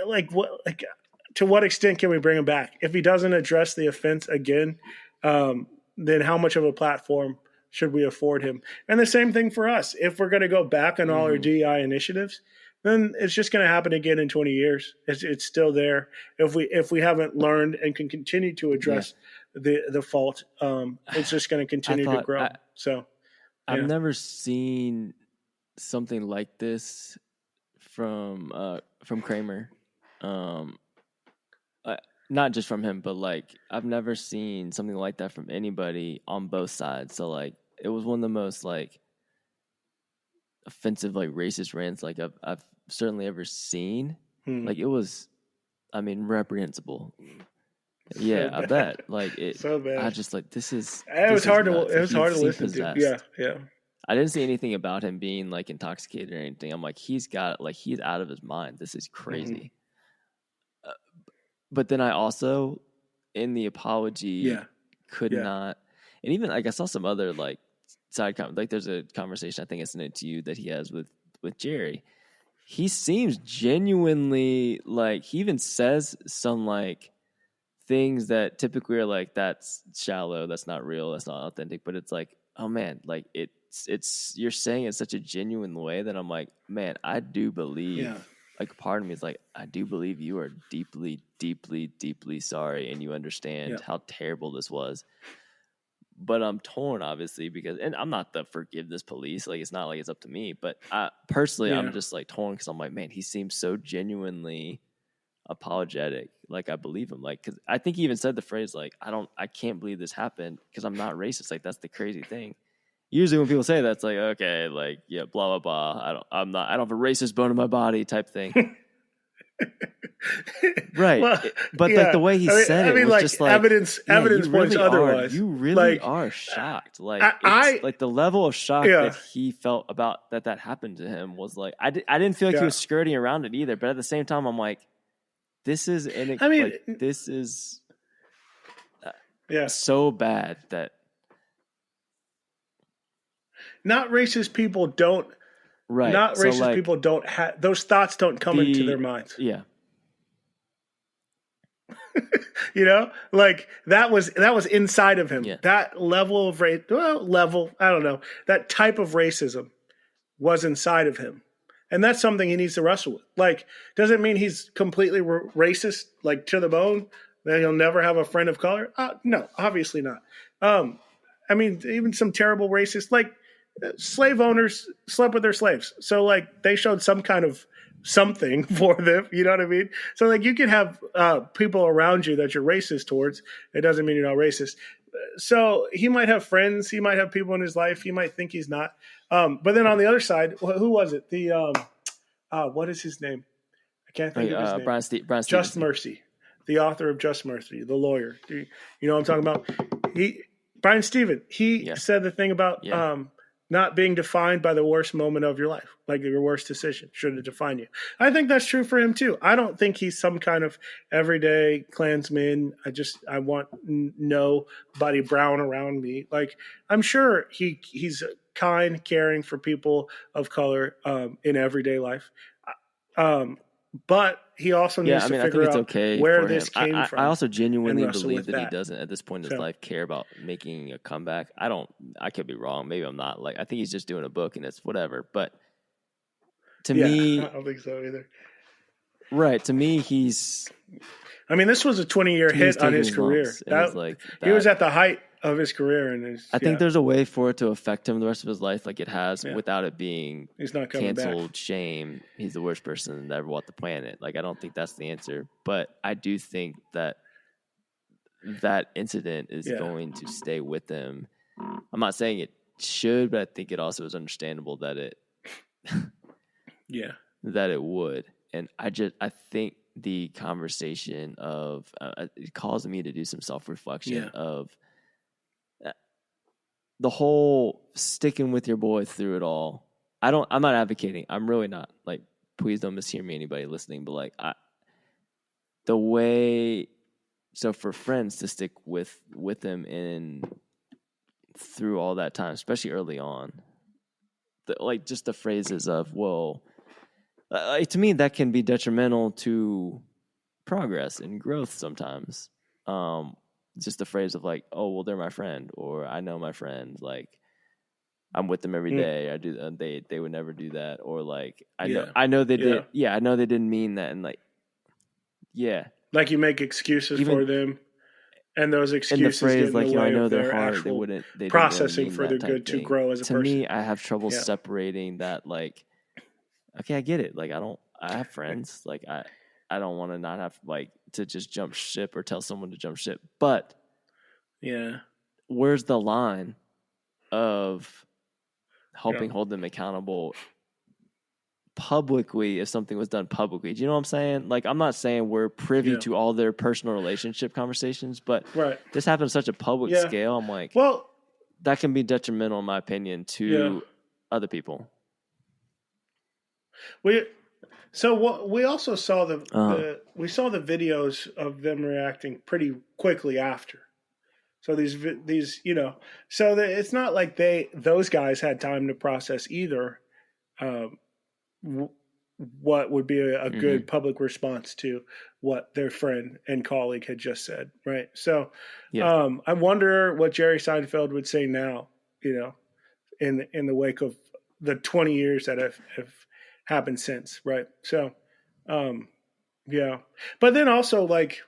Speaker 3: to what extent can we bring him back? If he doesn't address the offense again, then how much of a platform should we afford him? And the same thing for us. If we're going to go back on all our DEI initiatives, then it's just going to happen again in 20 years. It's still there. If we haven't learned and can continue to address the fault, it's just going to continue to grow.
Speaker 2: I've never seen something like this from Kramer. Not just from him, but like I've never seen something like that from anybody on both sides. So like it was one of the most like offensive, like racist rants like I've certainly ever seen. Like it was, I mean, reprehensible. Yeah, I bet. Like it. So bad. I just like this is.
Speaker 3: It was hard to listen to. Yeah.
Speaker 2: I didn't see anything about him being like intoxicated or anything. I'm like, he's out of his mind. This is crazy. But then I also, in the apology, could not, and even like I saw some other like side like there's a conversation I think I sent it to you that he has with Jerry. He seems genuinely like he even says some like things that typically are like that's shallow, that's not real, that's not authentic. But it's like, oh man, like it's you're saying it in such a genuine way that I'm like, man, I do believe. Yeah. Like part of me is like, I do believe you are deeply, deeply, deeply sorry, and you understand how terrible this was. But I'm torn, obviously, because, and I'm not the forgiveness police. Like it's not like it's up to me. But personally, I'm just like torn because I'm like, man, he seems so genuinely apologetic. Like I believe him. Like because I think he even said the phrase like, I can't believe this happened because I'm not racist. Like that's the crazy thing. Usually when people say that, it's like, okay, like, yeah, blah, blah, blah. I don't have a racist bone in my body type thing. Right. Well, but like the way he said it was like, just like
Speaker 3: evidence points otherwise.
Speaker 2: You really are shocked. Like like the level of shock that he felt about that happened to him was like, I didn't feel like he was skirting around it either. But at the same time, I'm like, this is so bad that.
Speaker 3: Not racist people don't. Right. Not racist so like, people don't have those thoughts. Don't come into their minds.
Speaker 2: Yeah.
Speaker 3: You know, like that was inside of him. Yeah. That level of I don't know. That type of racism was inside of him, and that's something he needs to wrestle with. Like, doesn't mean he's completely racist, like to the bone. That he'll never have a friend of color. No, obviously not. I mean, even some terrible racist like. Slave owners slept with their slaves. So like they showed some kind of something for them. You know what I mean? So like you can have people around you that you're racist towards. It doesn't mean you're not racist. So he might have friends. He might have people in his life. He might think he's not. But then on the other side, who was it? The what is his name? I can't think of his name.
Speaker 2: Brian
Speaker 3: Just Mercy, the author of Just Mercy, the lawyer. You know what I'm talking about? Brian Steven. He said the thing about not being defined by the worst moment of your life, like your worst decision shouldn't define you. I think that's true for him too. I don't think he's some kind of everyday Klansman. I want nobody brown around me. Like I'm sure he's kind, caring for people of color in everyday life. But he also needs to figure out where this came from.
Speaker 2: I also genuinely believe that he doesn't, at this point in his life, care about making a comeback. I could be wrong. Maybe I'm not. Like I think he's just doing a book and it's whatever. But to me,
Speaker 3: I don't think so either.
Speaker 2: Right. To me, he's.
Speaker 3: I mean, this was a 20-year hit on his career. He was at the height of his career, and
Speaker 2: I think there's a way for it to affect him the rest of his life, like it has, without it being
Speaker 3: he's not canceled.
Speaker 2: Back. Shame. He's the worst person that ever walked the planet. Like I don't think that's the answer, but I do think that incident is going to stay with him. I'm not saying it should, but I think it also is understandable that it, that it would. And I think the conversation of it caused me to do some self-reflection of. The whole sticking with your boy through it all. I'm not advocating. I'm really not. Like, please don't mishear me, anybody listening. But like, the way, so for friends to stick with him through all that time, especially early on, like just the phrases of, well, to me that can be detrimental to progress and growth sometimes. Just the phrase of like, oh, well, they're my friend, or I know my friend, like I'm with them every day. I do. They would never do that, or like I know they did. Yeah, I know they didn't mean that, and like, yeah,
Speaker 3: like you make excuses for them, and those excuses
Speaker 2: and the phrase
Speaker 3: get
Speaker 2: like,
Speaker 3: in the
Speaker 2: you know,
Speaker 3: way
Speaker 2: I know
Speaker 3: of
Speaker 2: their
Speaker 3: their
Speaker 2: heart.
Speaker 3: actual
Speaker 2: They
Speaker 3: processing
Speaker 2: didn't
Speaker 3: for
Speaker 2: really
Speaker 3: their
Speaker 2: mean
Speaker 3: good
Speaker 2: that
Speaker 3: to
Speaker 2: thing.
Speaker 3: grow as a person.
Speaker 2: To me, I have trouble separating that. Like, okay, I get it. Like, I have friends. Like, I don't want to not have like to just jump ship or tell someone to jump ship. But where's the line of helping hold them accountable publicly if something was done publicly? Do you know what I'm saying? Like, I'm not saying we're privy to all their personal relationship conversations, but this happens on such a public scale. I'm like, well, that can be detrimental, in my opinion, to other people.
Speaker 3: We also saw we saw the videos of them reacting pretty quickly after. So these you know, so it's not like those guys had time to process either. What would be a good public response to what their friend and colleague had just said, right? So I wonder what Jerry Seinfeld would say now, you know, in the wake of the 20 years that have happened since, right? So, but then also like,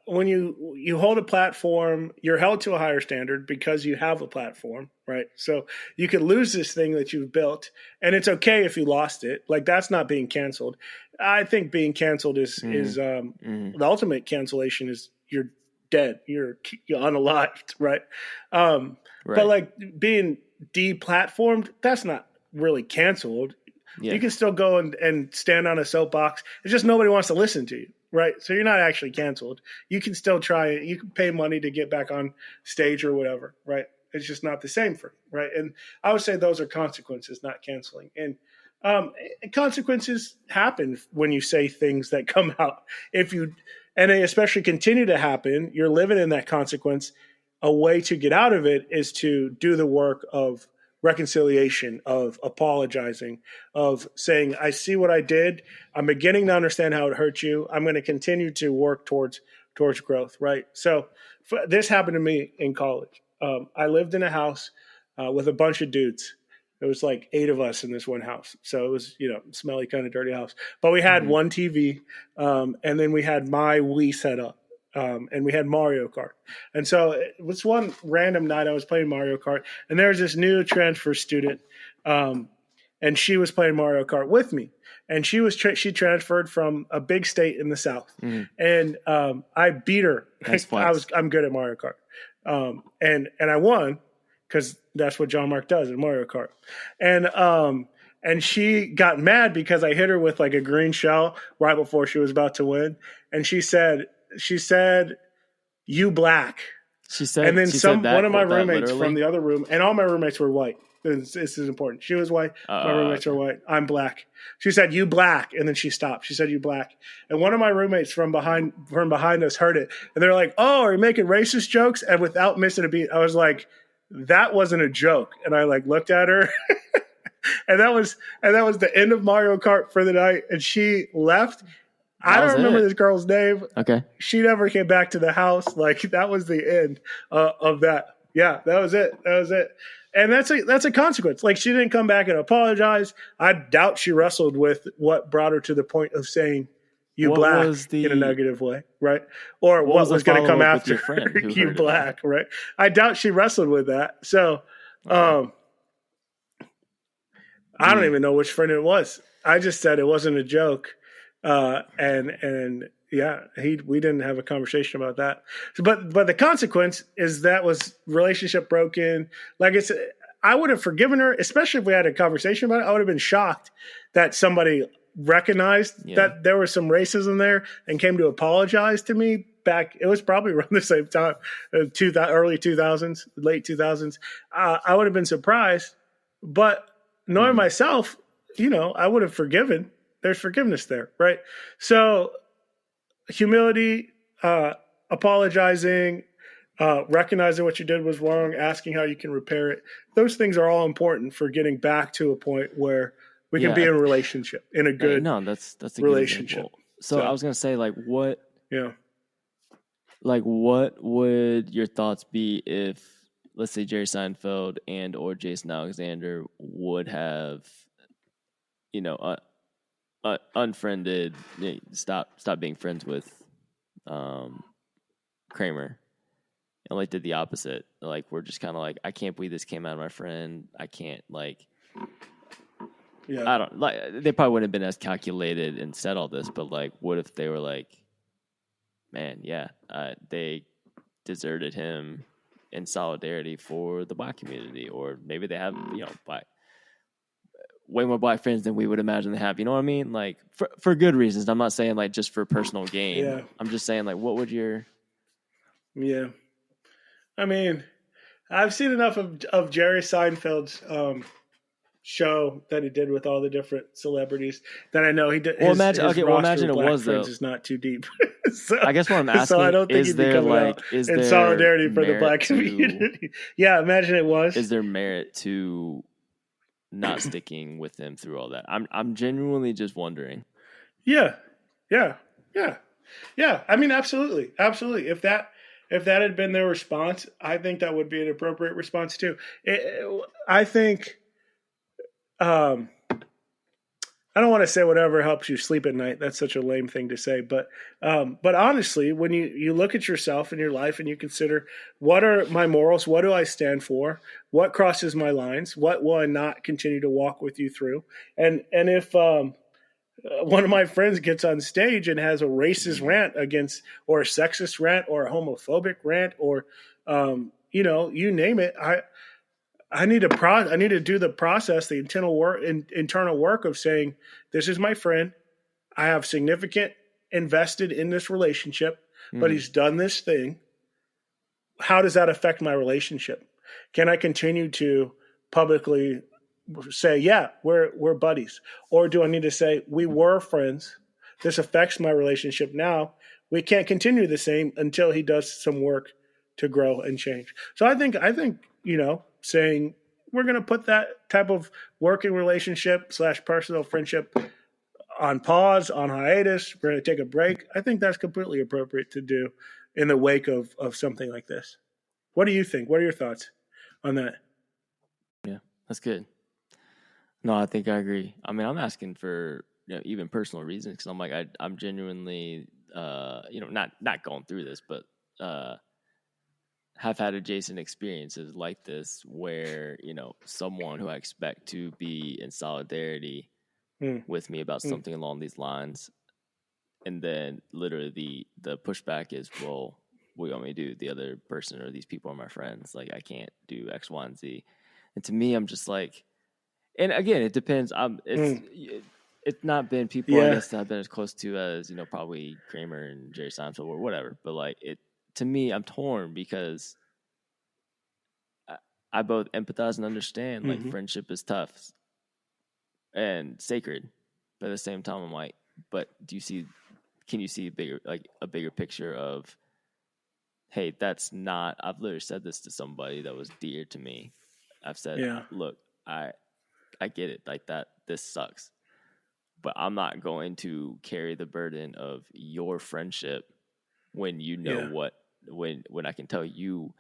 Speaker 3: when you hold a platform, you're held to a higher standard because you have a platform, right? So you could lose this thing that you've built, and it's okay if you lost it. Like, that's not being canceled. I think being canceled is the ultimate cancellation is you're dead, you're unalived, right? But like being deplatformed, that's not really canceled. You can still go and stand on a soapbox. It's just nobody wants to listen to you. Right. So you're not actually canceled. You can still try it. You can pay money to get back on stage or whatever. Right. It's just not the same for you. Right. And I would say those are consequences, not canceling. And consequences happen when you say things that come out. And they especially continue to happen, you're living in that consequence. A way to get out of it is to do the work of reconciliation, of apologizing, of saying, I see what I did. I'm beginning to understand how it hurt you. I'm going to continue to work towards growth, right? So this happened to me in college. I lived in a house with a bunch of dudes. There was like 8 of us in this one house. So it was, you know, smelly, kind of dirty house. But we had one TV, and then we had my Wii set up. And we had Mario Kart. And so it was one random night I was playing Mario Kart, and there was this new transfer student, and she was playing Mario Kart with me. And she transferred from a big state in the South. And I beat her. I'm good at Mario Kart. And I won because that's what John Mark does in Mario Kart. And she got mad because I hit her with like a green shell right before she was about to win. And she said, "You black."
Speaker 2: She said,
Speaker 3: and then one of my roommates from the other room, and all my roommates were white. This is important. She was white. My roommates are white. I'm black. She said, "You black," and then she stopped. She said, "You black," and one of my roommates from behind us heard it, and they're like, "Oh, are you making racist jokes?" And without missing a beat, I was like, "That wasn't a joke," and I like looked at her. And that was the end of Mario Kart for the night, and she left. I don't remember this girl's name.
Speaker 2: Okay.
Speaker 3: She never came back to the house. Like, that was the end of that. Yeah, that was it. And that's a consequence. Like, she didn't come back and apologize. I doubt she wrestled with what brought her to the point of saying "you black" in a negative way, right? Or what was going to come after "you black," right? I doubt she wrestled with that. So, I don't even know which friend it was. I just said it wasn't a joke. And we didn't have a conversation about that. So, but the consequence is that was relationship broken. Like, I would have forgiven her, especially if we had a conversation about it. I would have been shocked that somebody recognized that there was some racism there and came to apologize to me back. It was probably around the same time, early 2000s, late 2000s. I would have been surprised, but knowing myself, you know, I would have forgiven. There's forgiveness there, right? So humility, apologizing, recognizing what you did was wrong, asking how you can repair it. Those things are all important for getting back to a point where we can be in a relationship, in a good
Speaker 2: that's a
Speaker 3: relationship.
Speaker 2: Good example. So I was gonna say, like, what would your thoughts be if, let's say, Jerry Seinfeld and or Jason Alexander would have, unfriended, stop being friends with Kramer, and like did the opposite. Like, we're just kind of like, I can't believe this came out of my friend. I can't, like, I don't, like, they probably wouldn't have been as calculated and said all this, but like, what if they were like, man, they deserted him in solidarity for the black community, or maybe they have, way more black friends than we would imagine they have. You know what I mean? Like, for good reasons. I'm not saying like just for personal gain.
Speaker 3: Yeah.
Speaker 2: I'm just saying, like, what would your...
Speaker 3: Yeah. I mean, I've seen enough of Jerry Seinfeld's show that he did with all the different celebrities that I know he did.
Speaker 2: Imagine it was, though.
Speaker 3: Is not too deep. So,
Speaker 2: I guess what I'm asking,
Speaker 3: so I don't think
Speaker 2: is there like
Speaker 3: in solidarity for the black community? Yeah, imagine it was.
Speaker 2: Is there merit to not sticking with him through all that? I'm genuinely just wondering.
Speaker 3: Yeah. I mean, absolutely. If that had been their response, I think that would be an appropriate response too. I think. I don't want to say whatever helps you sleep at night. That's such a lame thing to say. But honestly, when you look at yourself in your life and you consider, what are my morals? What do I stand for? What crosses my lines? What will I not continue to walk with you through? And if one of my friends gets on stage and has a racist rant against, or a sexist rant, or a homophobic rant, or you name it, I need to do the process, the internal work of saying, this is my friend. I have significant invested in this relationship, but he's done this thing. How does that affect my relationship? Can I continue to publicly say, yeah, we're buddies? Or do I need to say, we were friends. This affects my relationship now. We can't continue the same until he does some work to grow and change. So I think, saying we're going to put that type of working relationship / personal friendship on pause, on hiatus. We're going to take a break. I think that's completely appropriate to do in the wake of something like this. What do you think? What are your thoughts on that?
Speaker 2: Yeah, that's good. No, I think I agree. I mean, I'm asking for even personal reasons, because I'm like, I'm genuinely, not going through this, but have had adjacent experiences like this where, someone who I expect to be in solidarity with me about something along these lines, and then literally the pushback is, well, what do you want me to do? The other person or these people are my friends. Like, I can't do X, Y, and Z. And to me, I'm just like, and again, it depends. It's not been people I guess that I've been as close to as, probably Kramer and Jerry Seinfeld or whatever. But like, to me, I'm torn because I both empathize and understand, like, friendship is tough and sacred. But at the same time, I'm like, but can you see a bigger picture of, hey, that's not, I've literally said this to somebody that was dear to me. I've said, look, I get it. Like, this sucks, but I'm not going to carry the burden of your friendship when when I can tell you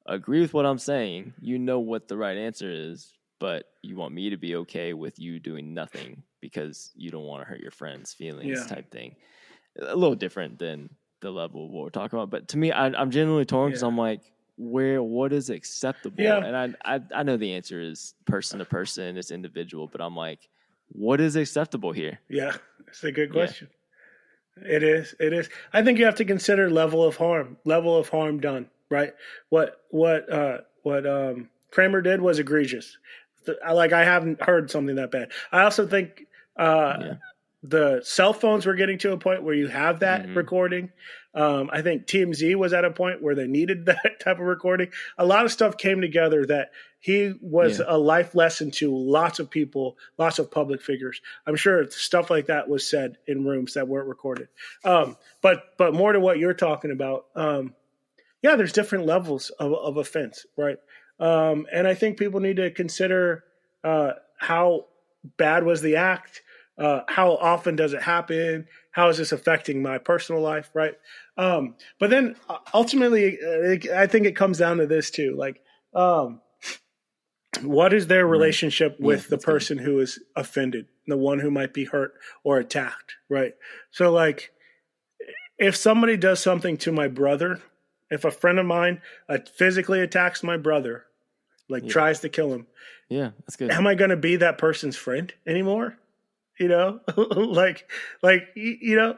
Speaker 2: agree with what I'm saying, what the right answer is, but you want me to be okay with you doing nothing because you don't want to hurt your friends' feelings type thing. A little different than the level of what we're talking about. But to me, I'm genuinely torn because I'm like, what is acceptable?
Speaker 3: Yeah.
Speaker 2: And I know the answer is person to person, it's individual, but I'm like, what is acceptable here?
Speaker 3: Yeah, that's a good question. It is. I think you have to consider level of harm done, right? What Kramer did was egregious. I haven't heard something that bad. I also think the cell phones were getting to a point where you have that recording. I think TMZ was at a point where they needed that type of recording. A lot of stuff came together that he was a life lesson to lots of people, lots of public figures. I'm sure stuff like that was said in rooms that weren't recorded. But more to what you're talking about. there's different levels of offense, right? And I think people need to consider how bad was the act, how often does it happen, how is this affecting my personal life, right? But then ultimately, I think it comes down to this too, like, what is their relationship with the person who is offended, the one who might be hurt or attacked, right? So, like, if somebody does something to my brother, if a friend of mine physically attacks my brother, like tries to kill him,
Speaker 2: that's good.
Speaker 3: Am I going to be that person's friend anymore? You know,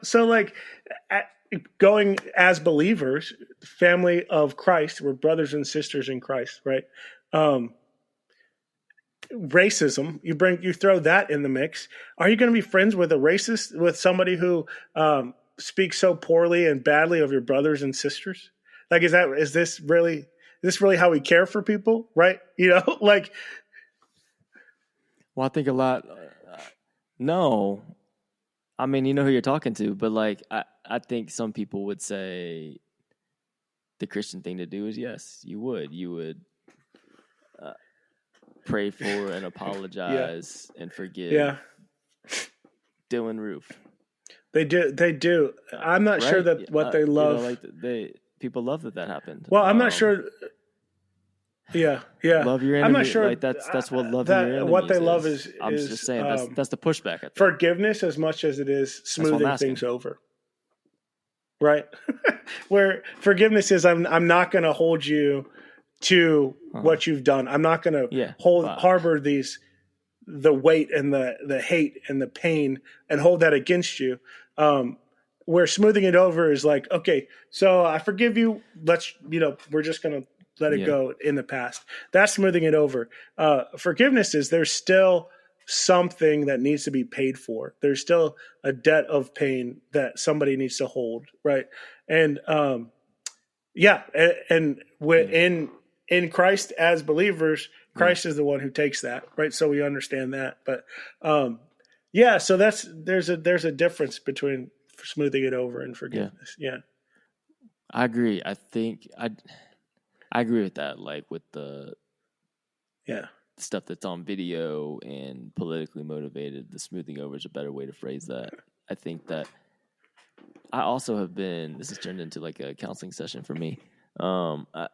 Speaker 3: so like going as believers, family of Christ, we're brothers and sisters in Christ, right? Racism, you throw that in the mix. Are you going to be friends with a racist, with somebody who speaks so poorly and badly of your brothers and sisters? Like, is this really how we care for people, right? You know, like.
Speaker 2: Well, I think a lot. No, I mean, you know who you're talking to, but like, I think some people would say the Christian thing to do is yes, you would pray for and apologize and forgive.
Speaker 3: Yeah,
Speaker 2: Dylan Roof.
Speaker 3: They do. I'm not sure that what they love.
Speaker 2: People love that happened.
Speaker 3: Well, I'm not sure. Yeah.
Speaker 2: Love your enemy.
Speaker 3: I'm not sure.
Speaker 2: Like that's what love your enemy.
Speaker 3: What they love is.
Speaker 2: I'm just saying that's the pushback. I think.
Speaker 3: Forgiveness as much as it is smoothing things over. Right. Where forgiveness is, I'm not going to hold you to what you've done. I'm not going to harbor the weight and the hate and the pain and hold that against you. Where smoothing it over is like, okay, so I forgive you. We're just going to let it go in the past. That's smoothing it over. Forgiveness is there's still something that needs to be paid for. There's still a debt of pain that somebody needs to hold, right? And in Christ as believers, Christ is the one who takes that, right? So we understand that. But so there's a difference between smoothing it over and forgiveness. Yeah.
Speaker 2: I agree. I think I agree with that. Like with the stuff that's on video and politically motivated, the smoothing over is a better way to phrase that. I think that I also have been. This has turned into like a counseling session for me. I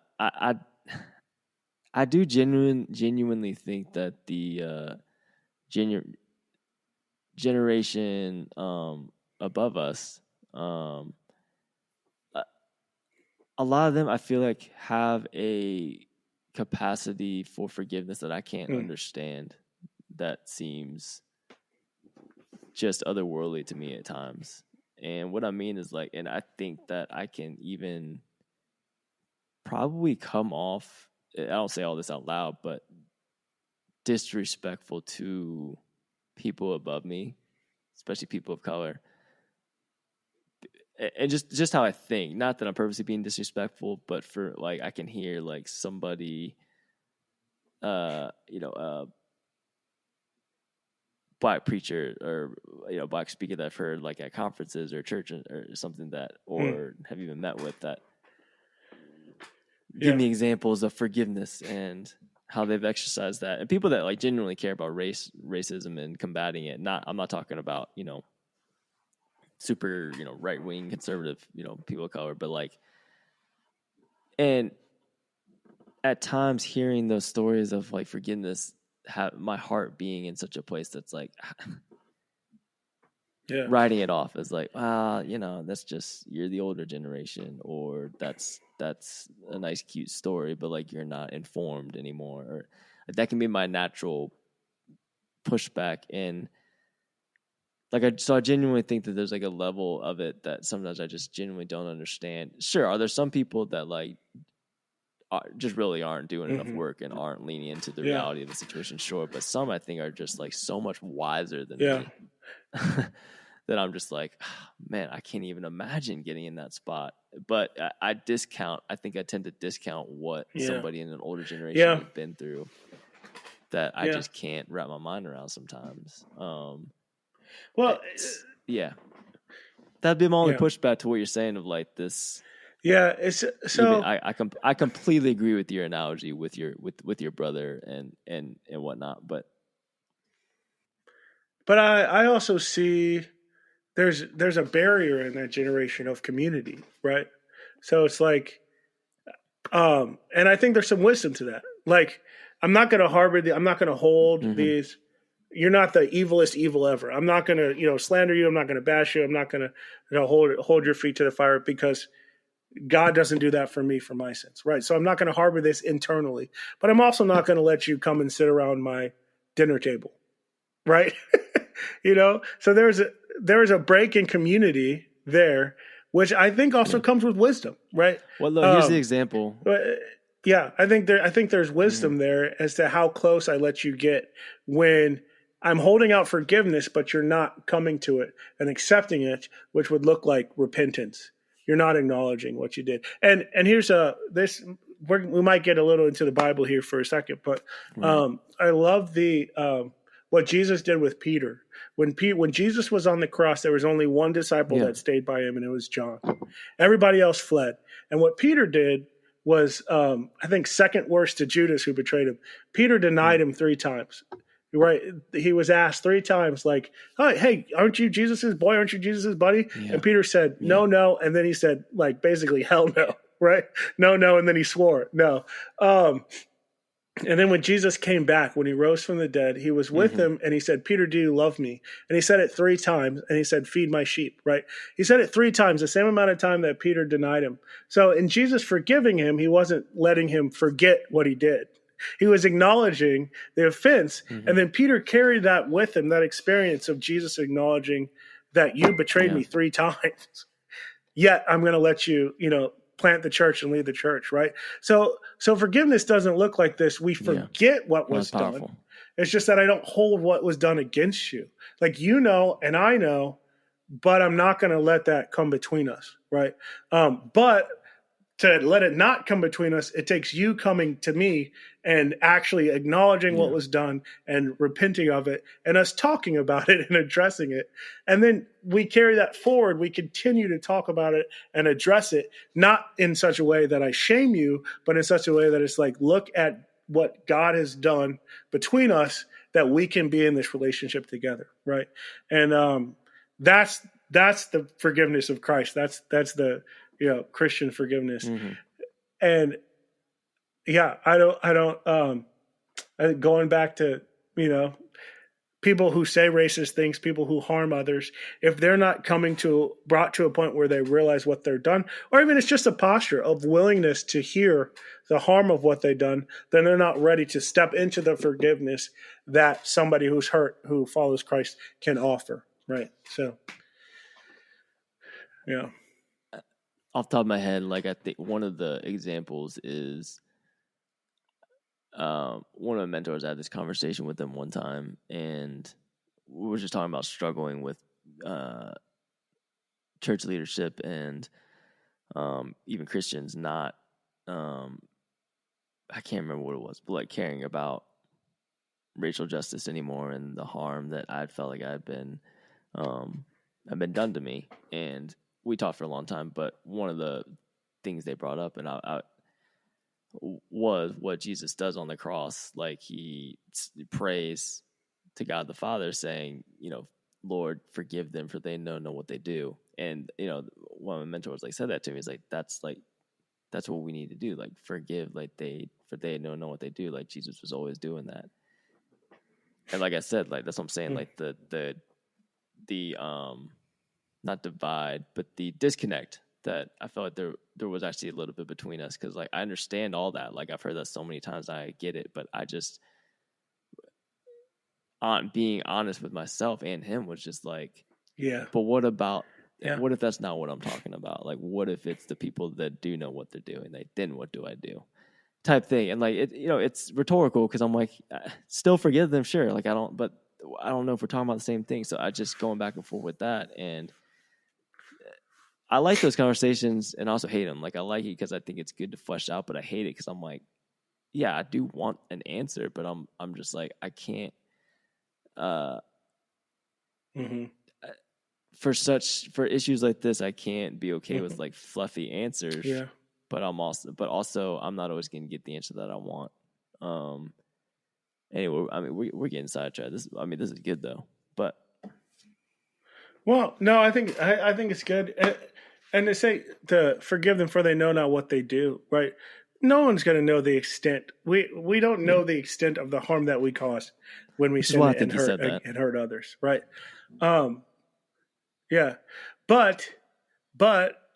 Speaker 2: do genuinely think that the generation above us, a lot of them, I feel like, have a capacity for forgiveness that I can't understand. That seems just otherworldly to me at times. And what I mean is like, and I think that I can even probably come off, I don't say all this out loud, but disrespectful to people above me, especially people of color. And just how I think, not that I'm purposely being disrespectful, but for like, I can hear like somebody, black preacher or black speaker that I've heard like at conferences or church or something that, or have even met with that, give me examples of forgiveness and how they've exercised that, and people that like genuinely care about racism and combating it. I'm not talking about super right wing conservative people of color, but like, and at times hearing those stories of like forgiveness, have my heart being in such a place that's like writing it off as like, that's just, you're the older generation, or that's a nice cute story, but like you're not informed anymore, or that can be my natural pushback. And like I genuinely think that there's like a level of it that sometimes I just genuinely don't understand. Sure, are there some people that like just really aren't doing enough work and aren't leaning into the reality of the situation? Sure, but some I think are just like so much wiser than me that I'm just like, man, I can't even imagine getting in that spot. But I think I tend to discount what somebody in an older generation has been through, that I just can't wrap my mind around sometimes. That'd be my only pushback to what you're saying of like this.
Speaker 3: Yeah, it's so.
Speaker 2: I completely agree with your analogy with your brother and whatnot, but
Speaker 3: I also see there's a barrier in that generation of community, right? So it's like, and I think there's some wisdom to that. Like, I'm not going to hold
Speaker 2: mm-hmm.
Speaker 3: these. You're not the evilest evil ever. I'm not going to, slander you. I'm not going to bash you. I'm not going to, hold your feet to the fire, because God doesn't do that for me, for my sins, right? So I'm not going to harbor this internally, but I'm also not going to let you come and sit around my dinner table, right? So there's a break in community there, which I think also comes with wisdom, right?
Speaker 2: Well, look, here's the example.
Speaker 3: Yeah, I think there's wisdom there as to how close I let you get when I'm holding out forgiveness, but you're not coming to it and accepting it, which would look like repentance. You're not acknowledging what you did. And here's we might get a little into the Bible here for a second, but I love the what Jesus did with Peter. When Jesus was on the cross, there was only one disciple that stayed by him, and it was John. Everybody else fled. And what Peter did was, I think, second worst to Judas, who betrayed him. Peter denied him 3 times. Right? He was asked 3 times, like, hey, aren't you Jesus's boy? Aren't you Jesus's buddy? Yeah. And Peter said, no. And then he said, like, basically, hell no, right? No. And then he swore, no. And then when Jesus came back, when he rose from the dead, he was with him, and he said, Peter, do you love me? And he said it 3 times, and he said, feed my sheep, right? He said it 3 times, the same amount of time that Peter denied him. So in Jesus forgiving him, he wasn't letting him forget what he did. He was acknowledging the offense, and then Peter carried that with him, that experience of Jesus acknowledging that you betrayed me 3 times, yet I'm going to let you, plant the church and lead the church, right? So forgiveness doesn't look like this. We forget what was done. It's just that I don't hold what was done against you. Like, and I know, but I'm not going to let that come between us, right? But to let it not come between us, it takes you coming to me and actually acknowledging what was done and repenting of it, and us talking about it and addressing it. And then we carry that forward. We continue to talk about it and address it, not in such a way that I shame you, but in such a way that it's like, look at what God has done between us, that we can be in this relationship together, right? And that's the forgiveness of Christ. That's the Christian forgiveness. And going back to, people who say racist things, people who harm others, if they're not brought to a point where they realize what they're done, or even it's just a posture of willingness to hear the harm of what they've done, then they're not ready to step into the forgiveness that somebody who's hurt, who follows Christ, can offer. Right. So, yeah.
Speaker 2: Off the top of my head, like, I think one of the examples is one of my mentors. I had this conversation with them one time, and we were just talking about struggling with church leadership and even Christians not, I can't remember what it was, but like caring about racial justice anymore, and the harm that I'd felt like had been done to me. And we talked for a long time, but one of the things they brought up, and I was what Jesus does on the cross. Like, he prays to God the Father, saying, Lord, forgive them, for they know what they do. And one of my mentors said that to me. He's like, that's what we need to do. Like, forgive, for they know what they do. Like, Jesus was always doing that. And like I said, like, that's what I'm saying. Like, the not divide, but the disconnect that I felt like there was actually a little bit between us, because like I understand all that. Like, I've heard that so many times, I get it, but I just, being honest with myself and him, was just like, but what about, what if that's not what I'm talking about? Like, what if it's the people that do know what they're doing? Like, then what do I do? Type thing. And like, it's rhetorical, because I'm like, still forgive them, sure. Like, I don't know if we're talking about the same thing. So I just going back and forth with that. And I like those conversations, and also hate them. Like, I like it because I think it's good to flesh out, but I hate it because I'm like, I do want an answer, but I'm just like, I can't for issues like this, I can't be okay with like fluffy answers.
Speaker 3: Yeah.
Speaker 2: But also I'm not always going to get the answer that I want. Anyway, I mean, we're getting sidetracked. This is good though. But
Speaker 3: well, no, I think it's good. And they say to forgive them for they know not what they do, right? No one's going to know the extent. We don't know the extent of the harm that we cause when we sin and hurt others, right? Yeah, but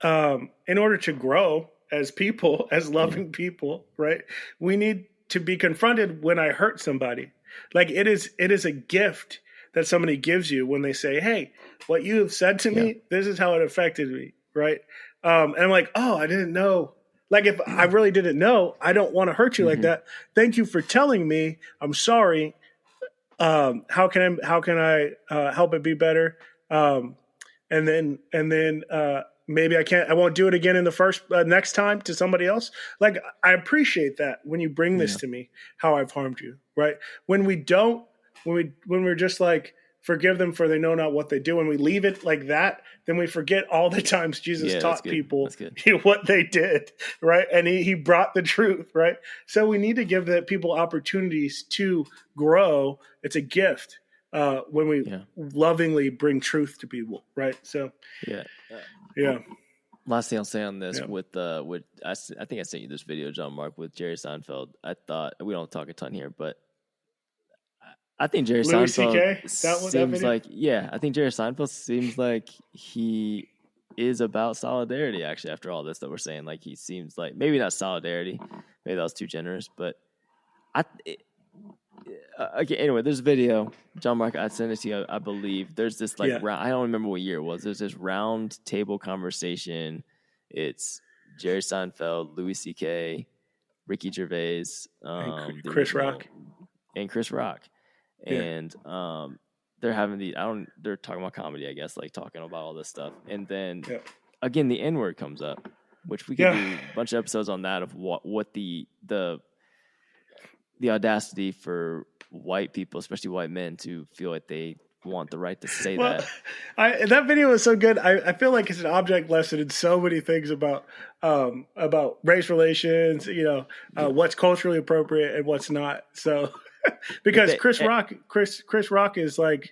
Speaker 3: in order to grow as people, as loving people, right? We need to be confronted when I hurt somebody. Like it is a gift that somebody gives you when they say, "Hey, what you have said to me, this is how it affected me," right? And I'm like, "Oh, I didn't know." Like if I really didn't know, I don't want to hurt you like that. Thank you for telling me. I'm sorry. How can I help it be better? And then maybe I won't do it again in the next time to somebody else. Like I appreciate that when you bring this to me, how I've harmed you, right? When we're just like, forgive them for they know not what they do. When we leave it like that, then we forget all the times Jesus taught people what they did, right? And he brought the truth, right? So we need to give the people opportunities to grow. It's a gift when we lovingly bring truth to people, right? So yeah.
Speaker 2: Last thing I'll say on this I think I sent you this video, John Mark, with Jerry Seinfeld. I thought we don't talk a ton here, but I think Jerry Seinfeld seems like I think Jerry Seinfeld seems like he is about solidarity. Actually, after all this that we're saying, like he seems like maybe not solidarity, maybe that was too generous, but okay. Anyway, there's a video, John Mark. I sent it to you. I believe there's this like round. I don't remember what year it was. There's this round table conversation. It's Jerry Seinfeld, Louis C.K., Ricky Gervais,
Speaker 3: Chris Rock,
Speaker 2: and Chris Rock. And they're having they're talking about comedy, I guess, like talking about all this stuff. And then again, the N-word comes up, which we could do a bunch of episodes on that of what the audacity for white people, especially white men, to feel like they want the right to say that.
Speaker 3: That video was so good. I feel like it's an object lesson in so many things about race relations, what's culturally appropriate and what's not. So because Chris Rock is like,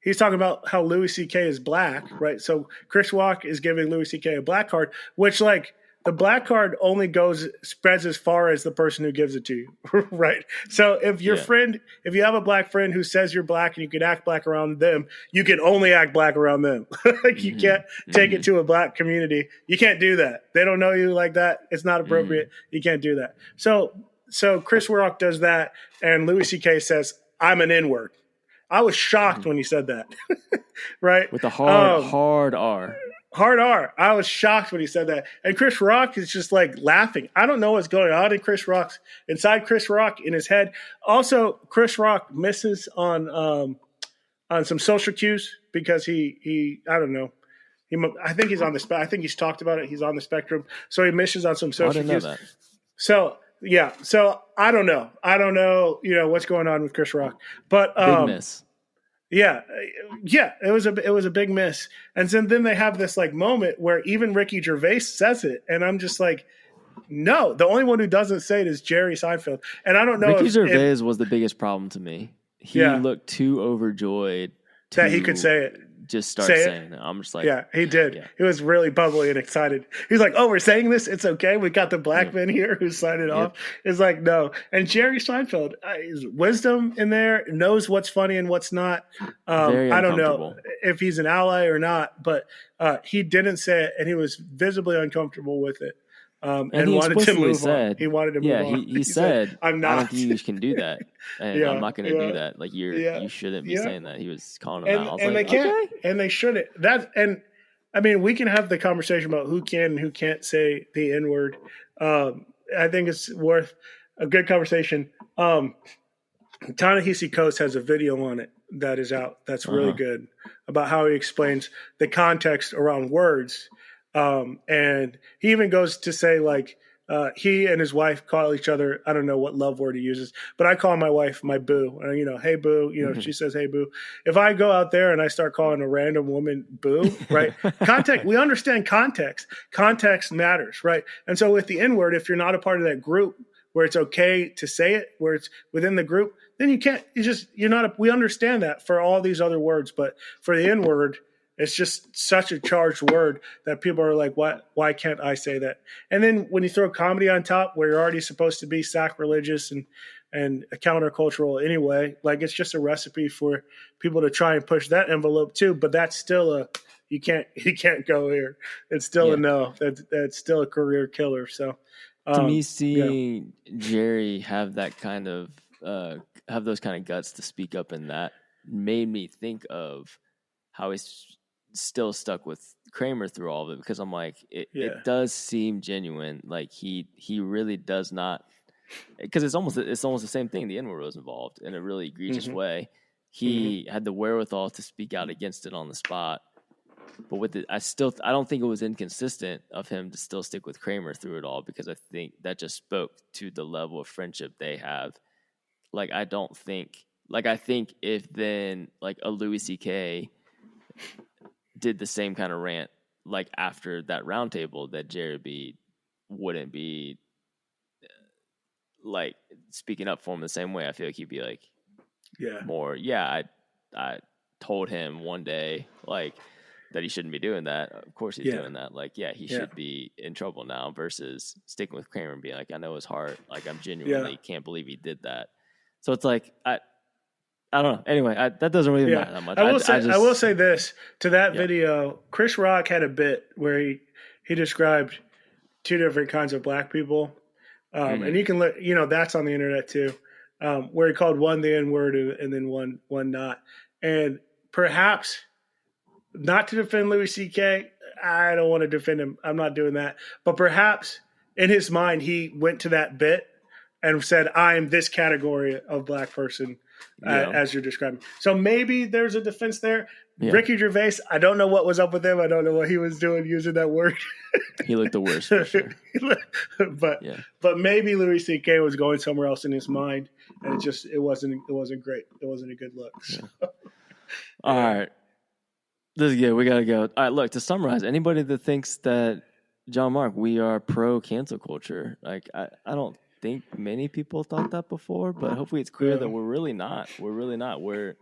Speaker 3: he's talking about how Louis C.K. is black, right? So Chris Rock is giving Louis C.K. a black card, which like the black card only spreads as far as the person who gives it to you, right? So if your friend, if you have a black friend who says you're black and you can act black around them, you can only act black around them. Like you can't take it to a black community. You can't do that. They don't know you like that. It's not appropriate. You can't do that. So Chris Rock does that, and Louis C.K. says, "I'm an N-word." I was shocked when he said that, right?
Speaker 2: With a hard R.
Speaker 3: Hard R. I was shocked when he said that. And Chris Rock is just like laughing. I don't know what's going on inside Chris Rock in his head. Also, Chris Rock misses on some social cues because he I don't know. I think he's on the I think he's talked about it. He's on the spectrum. So he misses on some social cues. So I don't know. What's going on with Chris Rock. But
Speaker 2: big miss.
Speaker 3: Yeah, it was a big miss. And then they have this like moment where even Ricky Gervais says it, and I'm just like, no, the only one who doesn't say it is Jerry Seinfeld. And I don't know
Speaker 2: Ricky Gervais was the biggest problem to me. He looked too overjoyed
Speaker 3: that he could say it.
Speaker 2: Just start saying it. I'm just like,
Speaker 3: he did. Yeah. He was really bubbly and excited. He's like, "Oh, we're saying this. It's okay. We got the black man here who signed it off." It's like, no. And Jerry Seinfeld, his wisdom in there, knows what's funny and what's not. I don't know if he's an ally or not, but he didn't say it, and he was visibly uncomfortable with it. And
Speaker 2: he
Speaker 3: wanted to move
Speaker 2: on.
Speaker 3: He wanted to move on.
Speaker 2: He said,
Speaker 3: "I'm not.
Speaker 2: I don't think you can do that, and I'm not going to do that. Like you shouldn't be saying that." He was calling him out.
Speaker 3: And they can't, and they shouldn't. We can have the conversation about who can and who can't say the N-word. I think it's worth a good conversation. Ta-Nehisi Coates has a video on it that is out. That's really good about how he explains the context around words. And he even goes to say like he and his wife call each other, I don't know what love word he uses, but I call my wife my boo. Hey boo, she says, hey boo. If I go out there and I start calling a random woman boo, right? Context, we understand context. Context matters, right? And so with the N-word, if you're not a part of that group where it's okay to say it, where it's within the group, then we understand that for all these other words, but for the N-word, it's just such a charged word that people are like, why can't I say that? And then when you throw comedy on top, where you're already supposed to be sacrilegious and countercultural anyway, like it's just a recipe for people to try and push that envelope too. But that's still you can't go here. It's still a no. That's still a career killer. So
Speaker 2: to me, seeing Jerry have that kind of have those kind of guts to speak up in that made me think of how he's still stuck with Kramer through all of it, because I'm like, it does seem genuine. Like he really does not, because it's almost the same thing. The N-word was involved in a really egregious way. He had the wherewithal to speak out against it on the spot. But with it, I don't think it was inconsistent of him to still stick with Kramer through it all, because I think that just spoke to the level of friendship they have. Like, I think if then like a Louis C.K. did the same kind of rant like after that roundtable, that Jerry wouldn't be like speaking up for him the same way. I feel like he'd be like, I told him one day like that he shouldn't be doing that. Of course he's doing that. Like, he should be in trouble now, versus sticking with Kramer and being like, I know his heart. Like, I'm genuinely can't believe he did that. So it's like, I don't know. Anyway, that doesn't really matter that much.
Speaker 3: I will say this to that video. Chris Rock had a bit where he described two different kinds of black people, and you can that's on the internet too, where he called one the N-word and then one not. And perhaps not to defend Louis C.K. I don't want to defend him. I'm not doing that. But perhaps in his mind he went to that bit and said, "I am this category of black person." As you're describing. So maybe there's a defense there. Yeah. Ricky Gervais, I don't know what was up with him. I don't know what he was doing using that word.
Speaker 2: He looked the worst for sure.
Speaker 3: But maybe Louis C.K. was going somewhere else in his mind, and it wasn't great. It wasn't a good look. So.
Speaker 2: All right. This is good. We gotta go. All right, look, to summarize, anybody that thinks that John Mark, we are pro cancel culture, like I don't think many people thought that before, but hopefully it's clear that we're really not. We're really not. We're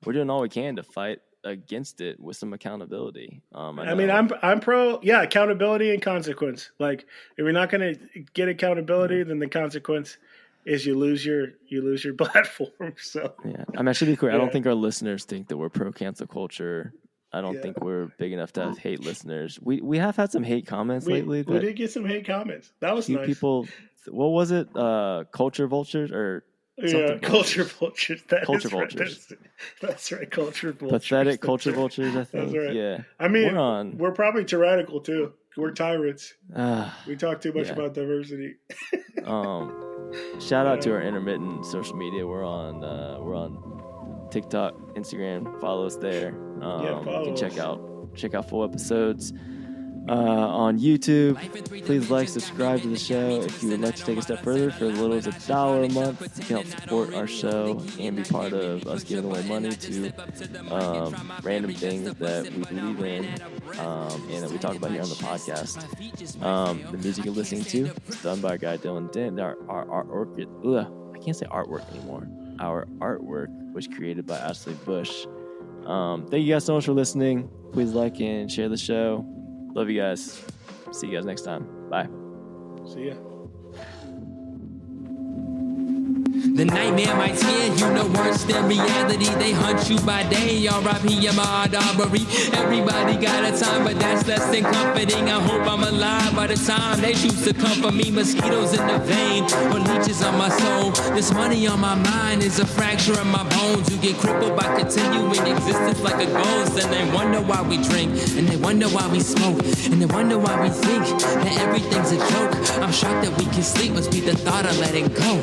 Speaker 2: doing all we can to fight against it with some accountability. I'm pro accountability and consequence. Like, if you're not going to get accountability, then the consequence is you lose your platform. So I should be clear. I don't think our listeners think that we're pro cancel culture. I don't think we're big enough to have hate listeners. We have had some hate comments lately.
Speaker 3: We did get some hate comments. That was nice.
Speaker 2: People. What was it? Culture vultures or
Speaker 3: something? Culture vultures.
Speaker 2: Culture vultures.
Speaker 3: That's right. Culture vultures.
Speaker 2: Pathetic culture vultures. I think.
Speaker 3: That's right.
Speaker 2: Yeah.
Speaker 3: I mean, we're probably tyrannical too. We're tyrants. We talk too much about diversity.
Speaker 2: Shout out to our intermittent social media. We're on TikTok, Instagram. Follow us there. You can check out full episodes. On YouTube, please like, subscribe to the show. If you would like to take a step further, for as little as $1 a month, you can help support our show and be part of us giving away money to random things that we believe in and that we talk about here on the podcast. The music you're listening to is done by our guy Dylan Dent. Our artwork, I can't say artwork anymore. Our artwork was created by Ashley Bush. Thank you guys so much for listening. Please like and share the show. Love you guys. See you guys next time. Bye.
Speaker 3: See ya.
Speaker 1: The nightmare might scare you no worse than reality. They hunt you by day, R.I.P. Ahmaud Arbery. Everybody got a time, but that's less than comforting. I hope I'm alive by the time they choose to comfort me. Mosquitoes in the vein, or leeches on my soul. This money on my mind is a fracture in my bones. You get crippled by continuing existence like a ghost. And they wonder why we drink, and they wonder why we smoke, and they wonder why we think that everything's a joke. I'm shocked that we can sleep, must be the thought of letting go.